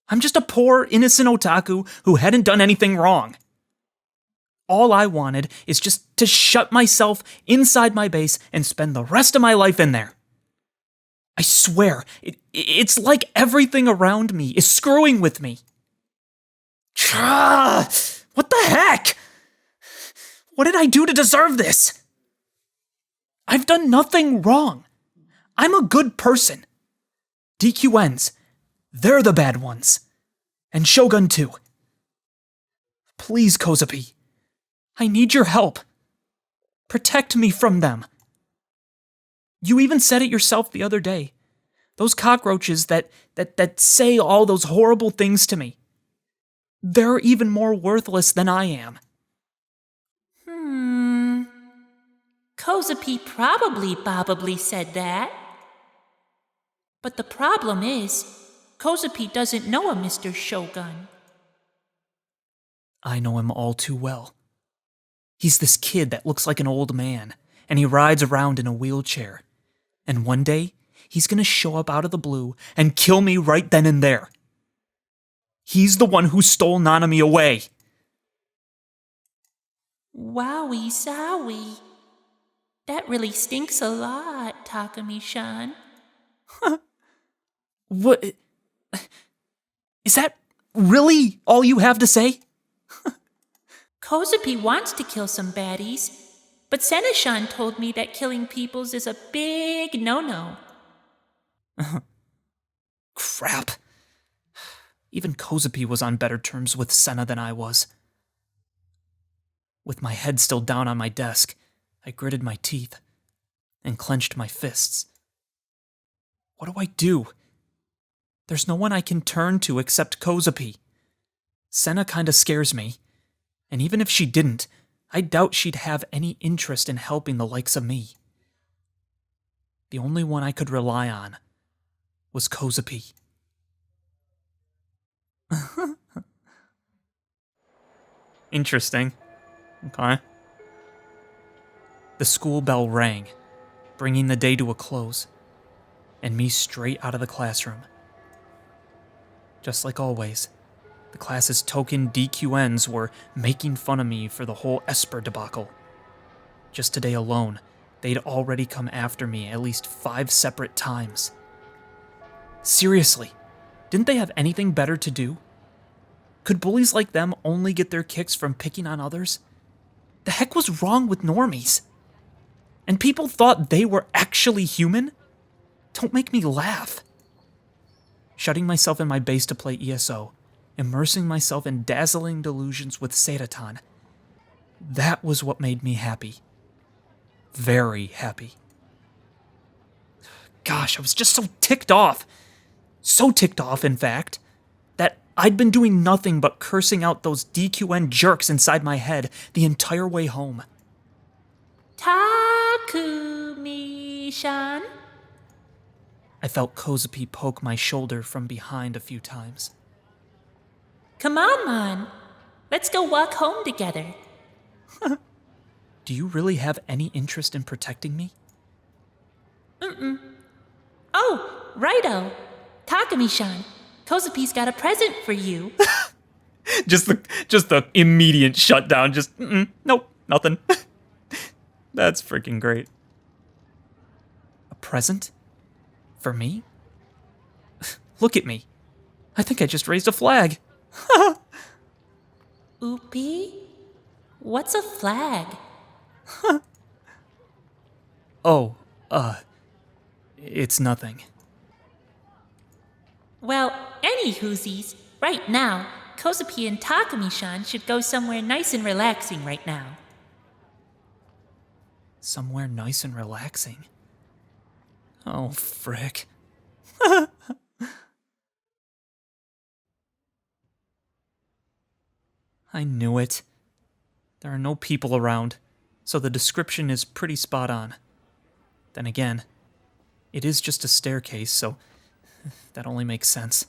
I'm just a poor, innocent otaku who hadn't done anything wrong. All I wanted is just to shut myself inside my base and spend the rest of my life in there. I swear, it's like everything around me is screwing with me. What the heck? What did I do to deserve this? I've done nothing wrong. I'm a good person. DQNs, they're the bad ones. And Shogun too. Please, Kozue, I need your help. Protect me from them. You even said it yourself the other day. Those cockroaches that say all those horrible things to me. They're even more worthless than I am. Kozue probably said that. But the problem is, Kozue doesn't know a Mr. Shogun. I know him all too well. He's this kid that looks like an old man, and he rides around in a wheelchair. And one day, he's gonna show up out of the blue and kill me right then and there. He's the one who stole Nanami away. Wowie zowie. That really stinks a lot, Takumi-san. What? Is that really all you have to say? Kozue wants to kill some baddies, but Seneshan told me that killing peoples is a big no-no. Crap. Even Kozue was on better terms with Senna than I was. With my head still down on my desk, I gritted my teeth and clenched my fists. What do I do? There's no one I can turn to except Kozue. Senna kinda scares me, and even if she didn't, I doubt she'd have any interest in helping the likes of me. The only one I could rely on was Kozue. Interesting. Okay. The school bell rang, bringing the day to a close, and me straight out of the classroom. Just like always, the class's token DQNs were making fun of me for the whole Esper debacle. Just today alone, they'd already come after me at least 5 separate times. Seriously, didn't they have anything better to do? Could bullies like them only get their kicks from picking on others? The heck was wrong with normies? And people thought they were actually human? Don't make me laugh. Shutting myself in my base to play ESO, immersing myself in dazzling delusions with Seiratan. That was what made me happy. Very happy. Gosh, I was just so ticked off. So ticked off, in fact, that I'd been doing nothing but cursing out those DQN jerks inside my head the entire way home. Takumi-san? I felt Kozue poke my shoulder from behind a few times. Come on, Mon. Let's go walk home together. Do you really have any interest in protecting me? Oh, righto. Takumi-san, Kozupi's got a present for you. Just the immediate shutdown. Just, nope, nothing. That's freaking great. A present? For me? Look at me. I think I just raised a flag. Oopie? What's a flag? Oh, it's nothing. Well, any whoosies, right now, Kozupi and Takumi-san should go somewhere nice and relaxing right now. Somewhere nice and relaxing. Oh, frick. I knew it. There are no people around, so the description is pretty spot on. Then again, it is just a staircase, so that only makes sense.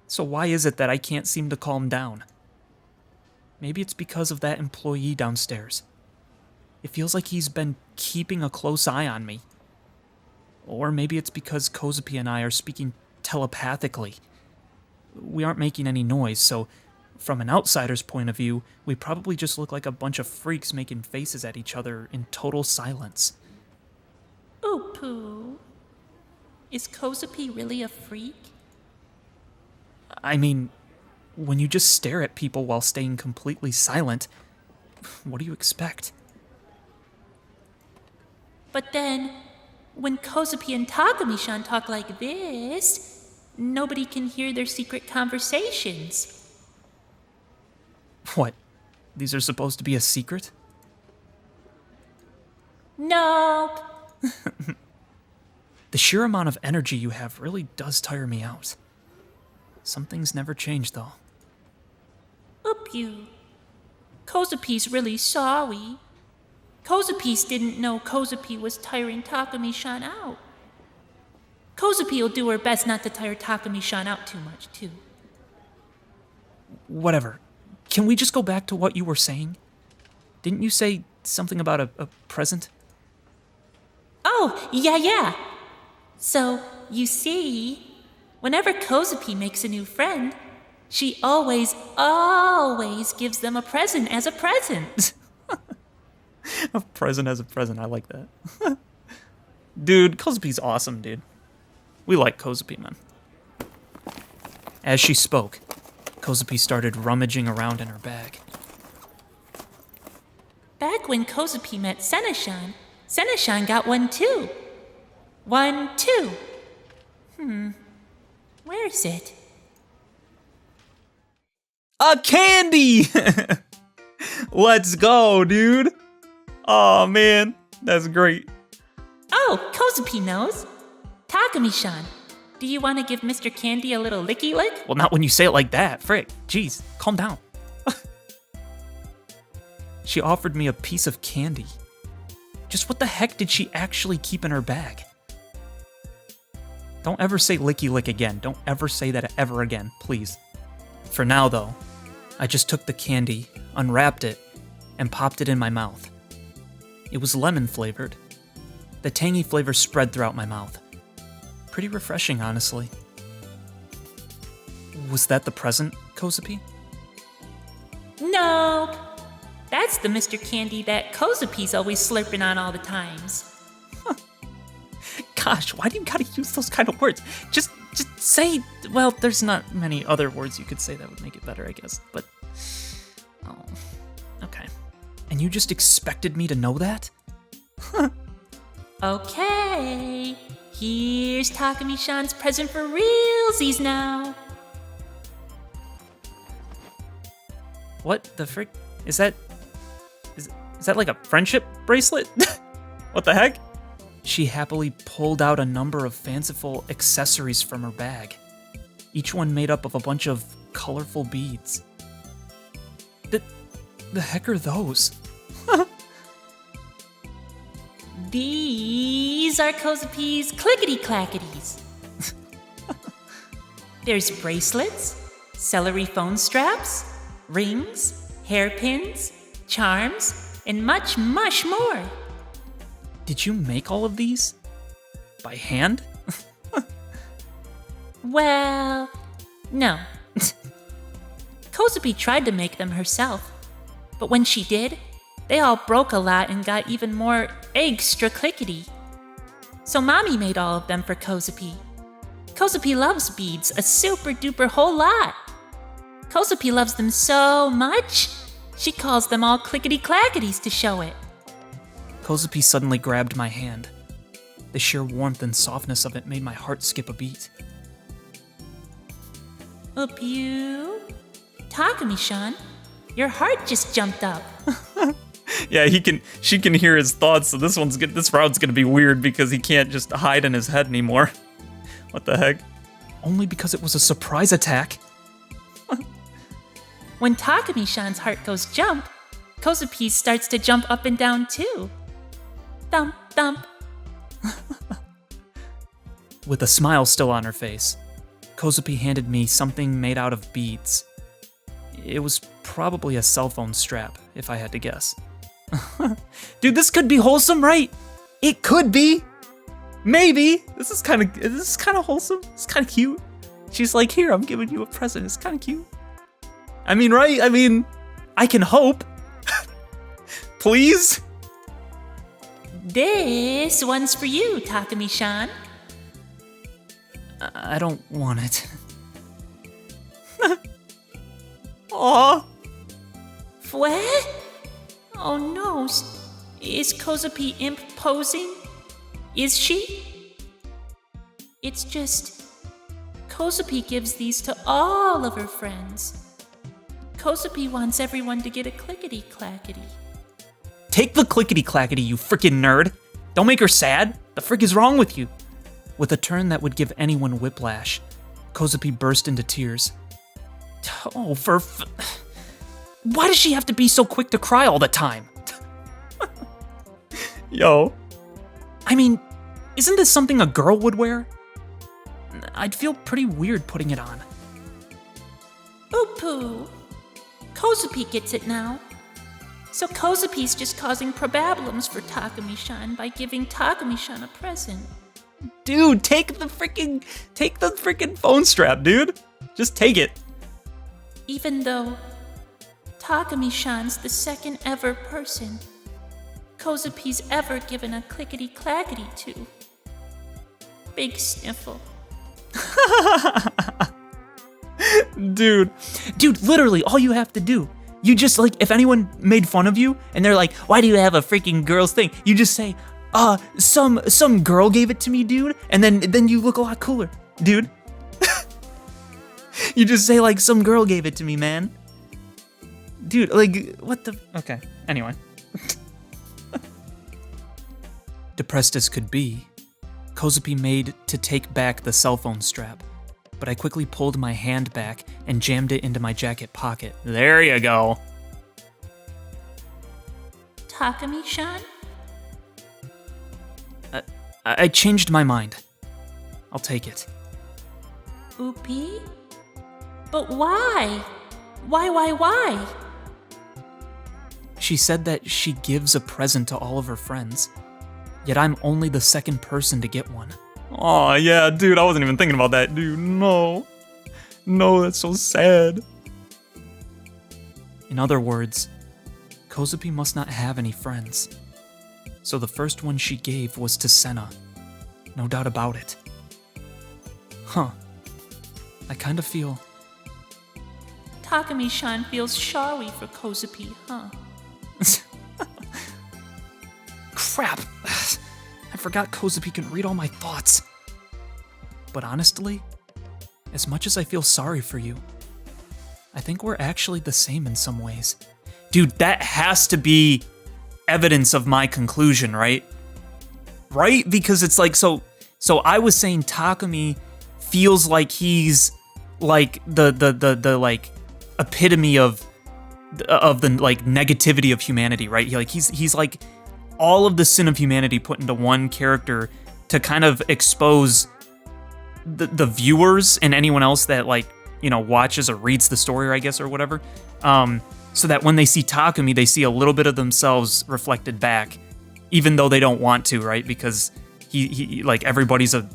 So why is it that I can't seem to calm down? Maybe it's because of that employee downstairs. It feels like he's been keeping a close eye on me. Or maybe it's because Kozue and I are speaking telepathically. We aren't making any noise, so from an outsider's point of view, we probably just look like a bunch of freaks making faces at each other in total silence. Ooh, poo. Is Kozupi really a freak? I mean, when you just stare at people while staying completely silent, what do you expect? But then, when Kozupi and Takumi-san talk like this, nobody can hear their secret conversations. What? These are supposed to be a secret? Nope. The sheer amount of energy you have really does tire me out. Some things never change, though. Oop you. Kozupi's really sorry. Kozupi's didn't know Kozupi was tiring Takumi-san out. Kozupi'll do her best not to tire Takumi-san out too much, too. Whatever. Can we just go back to what you were saying? Didn't you say something about a present? Oh, yeah. So, you see, whenever Kozupi makes a new friend, she always gives them a present as a present. A present as a present, I like that. Dude, Kozupi's awesome, dude. We like Kozue, man. As she spoke, Kozue started rummaging around in her bag. Back when Kozupi met Senna-shan, Senna-shan got one too. 1, 2. Where is it? A candy! Let's go, dude. Oh, man. That's great. Oh, Kozupi knows. Takumi-shan, do you want to give Mr. Candy a little licky lick? Well, not when you say it like that. Frick. Jeez, calm down. She offered me a piece of candy. Just what the heck did she actually keep in her bag? Don't ever say licky lick again. Don't ever say that ever again, please. For now, though, I just took the candy, unwrapped it, and popped it in my mouth. It was lemon flavored. The tangy flavor spread throughout my mouth. Pretty refreshing, honestly. Was that the present, Kozue? Nope. That's the Mr. Candy that Kozupi's always slurping on all the times. Gosh, why do you gotta use those kind of words? Just say, well, there's not many other words you could say that would make it better, I guess, but... Oh, okay. And you just expected me to know that? Okay, here's Takumi-shan's present for realsies now. What the frick? Is that like a friendship bracelet? What the heck? She happily pulled out a number of fanciful accessories from her bag, each one made up of a bunch of colorful beads. The heck are those? These are Kozupi's clickety-clackities. There's bracelets, celery phone straps, rings, hairpins, charms, and much, much more. Did you make all of these? By hand? Well, no. Kozupi tried to make them herself, but when she did, they all broke a lot and got even more extra clickety. So Mommy made all of them for Kozupi. Kozupi loves beads a super duper whole lot. Kozupi loves them so much, she calls them all clickety-clackities to show it. Kozupi suddenly grabbed my hand. The sheer warmth and softness of it made my heart skip a beat. Up you. Takumi-san, your heart just jumped up. Yeah, she can hear his thoughts, so this round's gonna be weird because he can't just hide in his head anymore. What the heck? Only because it was a surprise attack. When Takumi-san's heart goes jump, Kozupi's starts to jump up and down too. Thump, thump. With a smile still on her face, Kozupi handed me something made out of beads. It was probably a cell phone strap, if I had to guess. Dude, this could be wholesome, right? It could be. Maybe. This is kind of wholesome. It's kind of cute. She's like, here, I'm giving you a present. It's kind of cute. I mean, right? I mean, I can hope. Please? This one's for you, Takumi-san. I don't want it. Aw. What? Oh no, is Kozupi imp posing? Is she? It's just, Kozupi gives these to all of her friends. Kozupi wants everyone to get a clickety-clackety. Take the clickety-clackety, you frickin' nerd. Don't make her sad. The frick is wrong with you? With a turn that would give anyone whiplash, Kozupi burst into tears. Oh, why does she have to be so quick to cry all the time? Yo. I mean, isn't this something a girl would wear? I'd feel pretty weird putting it on. Ooh-poo. Kozupi gets it now. So Kozupi's just causing problems for Takumi-san by giving Takumi-san a present. Dude, take the freaking phone strap, dude. Just take it. Even though Takumi-san's the second ever person Kozupi's ever given a clickety-clackety to. Big sniffle. Dude, literally all you have to do, you just like, if anyone made fun of you and they're like, why do you have a freaking girl's thing? You just say, some girl gave it to me, dude, and then you look a lot cooler, dude. You just say like, some girl gave it to me, man. Dude, like, what the, okay, anyway. Depressed as could be, Kozupi made to take back the cell phone strap, but I quickly pulled my hand back and jammed it into my jacket pocket. There you go. Takumi-san? I changed my mind. I'll take it. Oopie? But why? Why? She said that she gives a present to all of her friends, yet I'm only the second person to get one. Aw, yeah, dude, I wasn't even thinking about that, dude. No, that's so sad. In other words, Kozupi must not have any friends. So the first one she gave was to Senna. No doubt about it. Huh. I kind of feel... Takumi-san feels sorry for Kozupi, huh? Crap! I forgot Kozupi can read all my thoughts. But honestly, as much as I feel sorry for you, I think we're actually the same in some ways. Dude, that has to be evidence of my conclusion, right? Right? Because it's like, so I was saying Takumi feels like he's like the like epitome of the like negativity of humanity, right? He's like all of the sin of humanity put into one character to kind of expose the viewers and anyone else that, like, you know, watches or reads the story, I guess, or whatever, so that when they see Takumi, they see a little bit of themselves reflected back, even though they don't want to, right? Because he like, everybody's a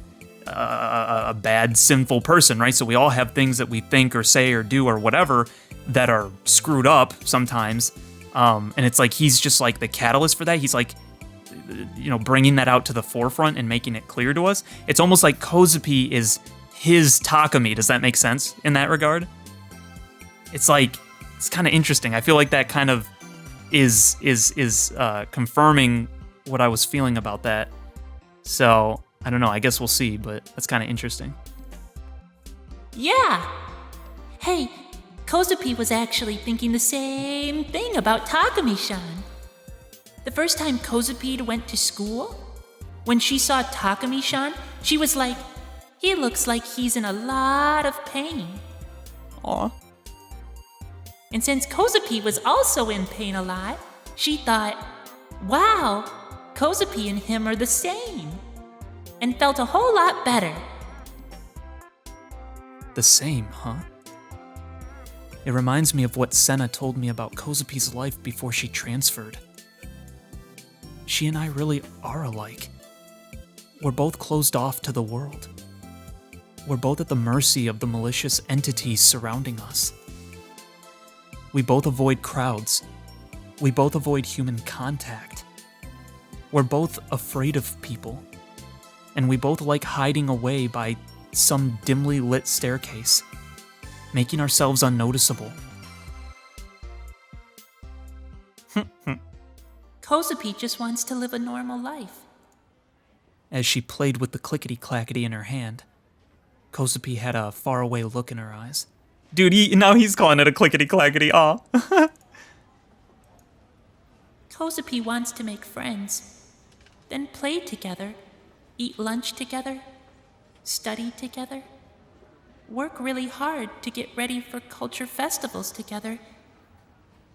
bad, sinful person, right? So we all have things that we think or say or do or whatever that are screwed up sometimes, and it's like he's just like the catalyst for that. He's like, you know, bringing that out to the forefront and making it clear to us. It's almost like Kozue is his Takumi. Does that make sense in that regard? It's like, it's kind of interesting. I feel like that kind of is confirming what I was feeling about that. So I don't know. I guess we'll see, but that's kind of interesting. Yeah. Hey, Kozue was actually thinking the same thing about Takumi-san. The first time Kozue went to school, when she saw Takumi-san, she was like, he looks like he's in a lot of pain. Aw. And since Kozue was also in pain a lot, she thought, wow, Kozue and him are the same, and felt a whole lot better. The same, huh? It reminds me of what Senna told me about Kozupi's life before she transferred. She and I really are alike. We're both closed off to the world. We're both at the mercy of the malicious entities surrounding us. We both avoid crowds. We both avoid human contact. We're both afraid of people. And we both like hiding away by some dimly lit staircase, making ourselves unnoticeable. Kozue just wants to live a normal life. As she played with the clickety-clackety in her hand, Kozue had a faraway look in her eyes. Dude, now he's calling it a clickety-clackety, aw. Kozue wants to make friends, then play together, eat lunch together, study together, work really hard to get ready for culture festivals together,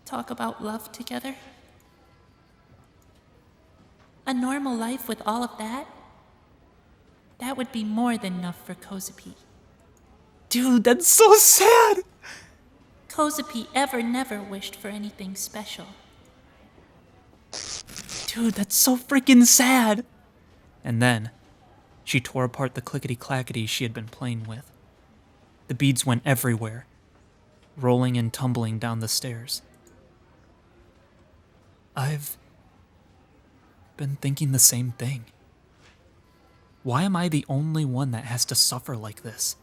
talk about love together. A normal life with all of that, that would be more than enough for Kozue. Dude, that's so sad! Kozue never wished for anything special. Dude, that's so freaking sad! And then, she tore apart the clickety-clackety she had been playing with. The beads went everywhere, rolling and tumbling down the stairs. I've been thinking the same thing. Why am I the only one that has to suffer like this?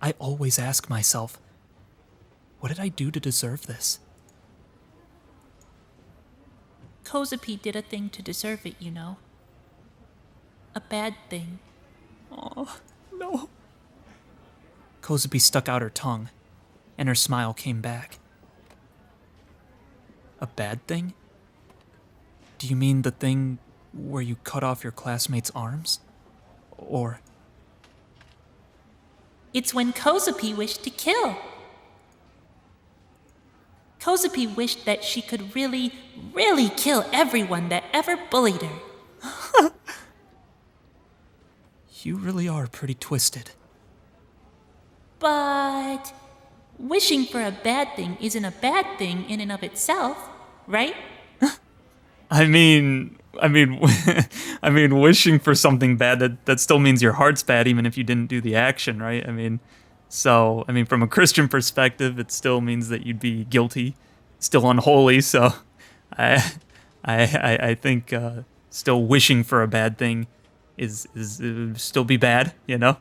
I always ask myself, what did I do to deserve this? Kozue did a thing to deserve it, you know. A bad thing. Oh, no. Kozue stuck out her tongue, and her smile came back. A bad thing? Do you mean the thing where you cut off your classmates' arms? Or... It's when Kozue wished to kill. Kozue wished that she could really kill everyone that ever bullied her. You really are pretty twisted. But wishing for a bad thing isn't a bad thing in and of itself, right? I mean, wishing for something bad, that still means your heart's bad, even if you didn't do the action, right? From a Christian perspective, it still means that you'd be guilty, still unholy. So, I think still wishing for a bad thing is still be bad, you know.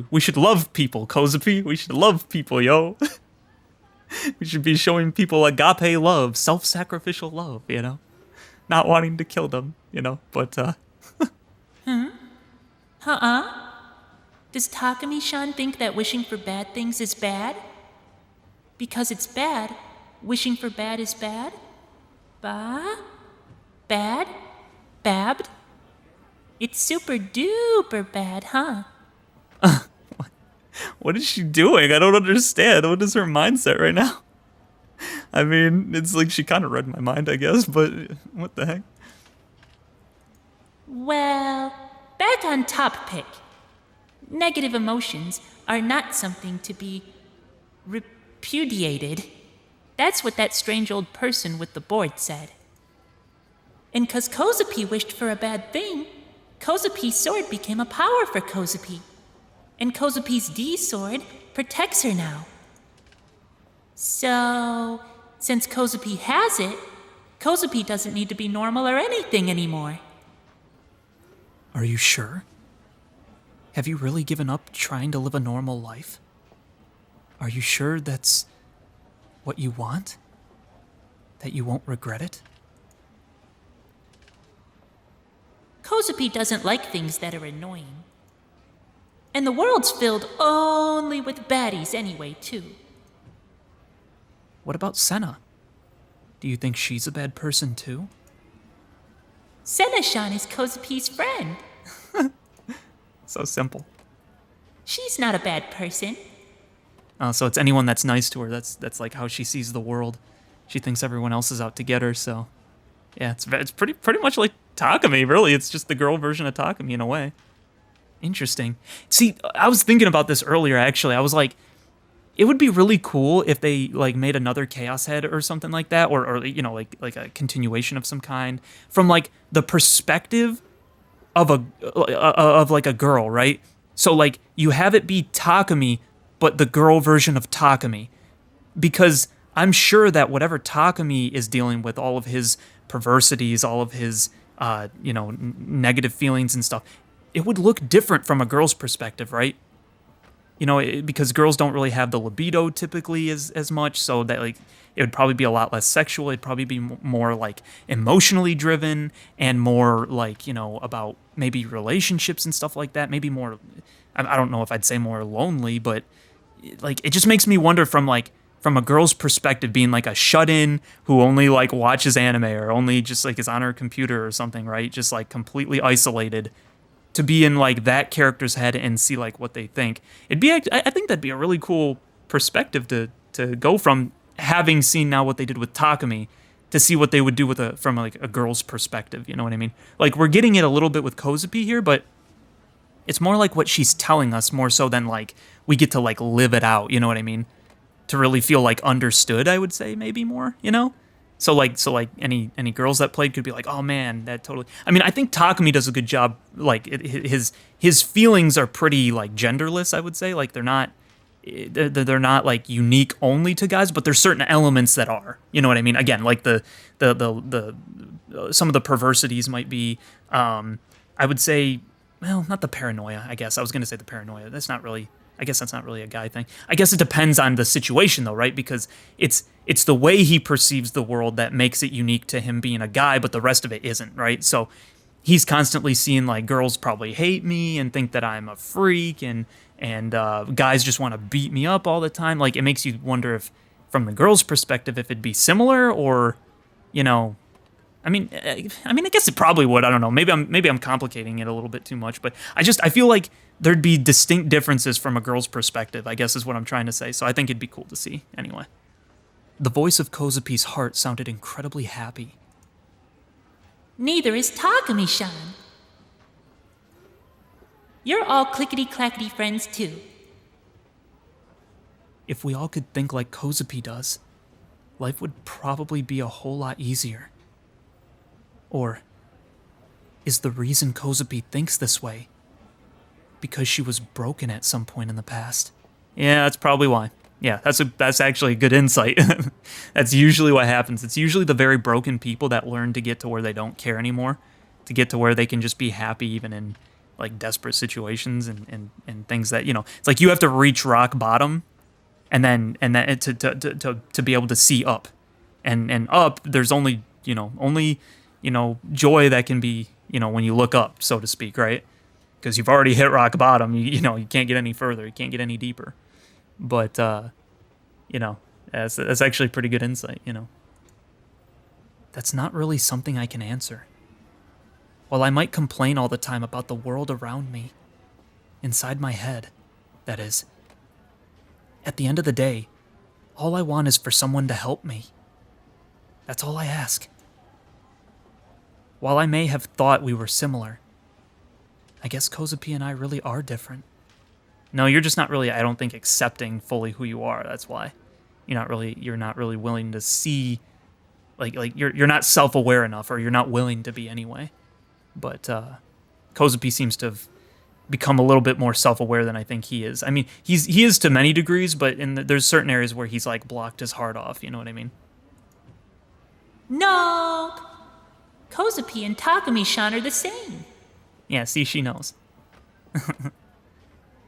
We should love people, Kozue. We should love people, yo. We should be showing people agape love, self-sacrificial love, you know. Not wanting to kill them, you know, but, Does Takumi-san think that wishing for bad things is bad? Because it's bad, wishing for bad is bad? Bad? Babbed? It's super duper bad, huh? What is she doing? I don't understand. What is her mindset right now? I mean, it's like she kind of read my mind, I guess, but what the heck? Well, back on topic. Negative emotions are not something to be repudiated. That's what that strange old person with the board said. And 'cause Kozue wished for a bad thing, Kozupi's sword became a power for Kozue. And Kozupi's D sword protects her now. So, since Kozue has it, Kozue doesn't need to be normal or anything anymore. Are you sure? Have you really given up trying to live a normal life? Are you sure that's what you want? That you won't regret it? Kozue doesn't like things that are annoying. And the world's filled only with baddies anyway, too. What about Senna? Do you think she's a bad person too? Senna-chan is Kozupi's friend. So simple. She's not a bad person. So it's anyone that's nice to her. That's like how she sees the world. She thinks everyone else is out to get her. So, yeah, it's pretty much like Takumi. Really, it's just the girl version of Takumi in a way. Interesting. See, I was thinking about this earlier. Actually, I was like, it would be really cool if they like made another Chaos Head or something like that, or you know, like a continuation of some kind from like the perspective of a girl, right? So like you have it be Takumi, but the girl version of Takumi, because I'm sure that whatever Takumi is dealing with, all of his perversities, all of his negative feelings and stuff, it would look different from a girl's perspective, right? You know, because girls don't really have the libido typically as much, so that like it would probably be a lot less sexual. It'd probably be more like emotionally driven and more like, you know, about maybe relationships and stuff like that. Maybe more, I don't know if I'd say more lonely, but like it just makes me wonder from a girl's perspective, being like a shut-in who only like watches anime or only just like is on her computer or something, right? Just like completely isolated, to be in like that character's head and see like what they think. It'd be, I think that'd be a really cool perspective to go from, having seen now what they did with Takumi, to see what they would do from like a girl's perspective. You know what I mean? Like we're getting it a little bit with Kozue here, but it's more like what she's telling us more so than like we get to like live it out. You know what I mean? To really feel like understood, I would say maybe more. You know? So like any girls that played could be like, oh man, that totally. I mean, I think Takumi does a good job. Like his feelings are pretty like genderless, I would say. Like they're not like unique only to guys, but there's certain elements that are. You know what I mean? Again, like the some of the perversities might be. I would say, well, not the paranoia. I guess I was gonna say the paranoia. That's not really. I guess that's not really a guy thing. I guess it depends on the situation, though, right? Because it's the way he perceives the world that makes it unique to him being a guy, but the rest of it isn't, right? So he's constantly seeing, like, girls probably hate me and think that I'm a freak, and guys just want to beat me up all the time. Like, it makes you wonder if, from the girl's perspective, if it'd be similar or, you know... I mean, I guess it probably would. I don't know. Maybe I'm complicating it a little bit too much, but I feel like there'd be distinct differences from a girl's perspective, I guess is what I'm trying to say. So I think it'd be cool to see anyway. The voice of Kozupi's heart sounded incredibly happy. Neither is Takumi-chan. You're all clickety-clackety friends too. If we all could think like Kozupi does, life would probably be a whole lot easier. Or is the reason Kozue thinks this way because she was broken at some point in the past? Yeah, that's probably why. Yeah, that's actually a good insight. That's usually what happens. It's usually the very broken people that learn to get to where they don't care anymore, to get to where they can just be happy even in like desperate situations and things that, you know, it's like you have to reach rock bottom and then to be able to see up. And up, there's only joy that can be, when you look up, so to speak, right? Because you've already hit rock bottom. You can't get any further. You can't get any deeper. But, that's actually pretty good insight, That's not really something I can answer. While I might complain all the time about the world around me, inside my head, that is, at the end of the day, all I want is for someone to help me. That's all I ask. While I may have thought we were similar, I guess Kozue and I really are different. No, you're just not really, I don't think, accepting fully who you are. That's why. You're not really willing to see, like you're not self-aware enough, or you're not willing to be anyway. But Kozue seems to have become a little bit more self-aware than I think he is. I mean, he is to many degrees, but there's certain areas where he's like blocked his heart off, you know what I mean? No! Kozue and Takumi-san are the same. Yeah, see, she knows.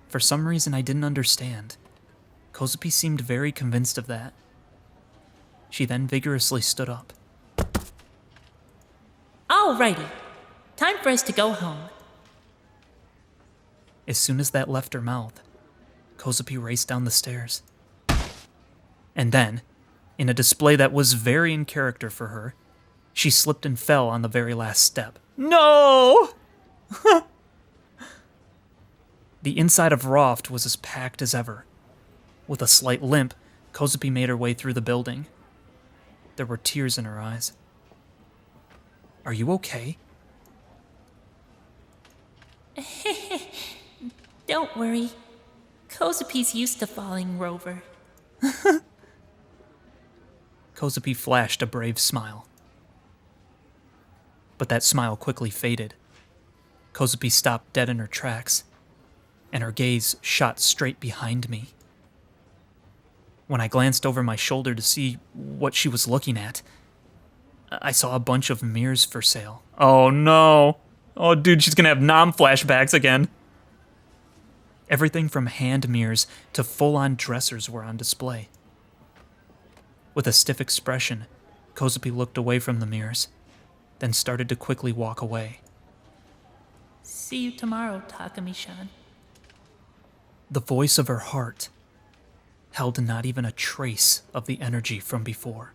For some reason I didn't understand. Kozue seemed very convinced of that. She then vigorously stood up. Alrighty. Time for us to go home. As soon as that left her mouth, Kozue raced down the stairs. And then, in a display that was very in character for her, she slipped and fell on the very last step. No! The inside of Roft was as packed as ever. With a slight limp, Kozue made her way through the building. There were tears in her eyes. Are you okay? Don't worry. Kozupi's used to falling, Rover. Kozue flashed a brave smile. But that smile quickly faded. Kozue stopped dead in her tracks, and her gaze shot straight behind me. When I glanced over my shoulder to see what she was looking at, I saw a bunch of mirrors for sale. Oh no! Oh dude, she's gonna have flashbacks again. Everything from hand mirrors to full-on dressers were on display. With a stiff expression, Kozue looked away from the mirrors, then started to quickly walk away. See you tomorrow, Takumi-san. The voice of her heart held not even a trace of the energy from before.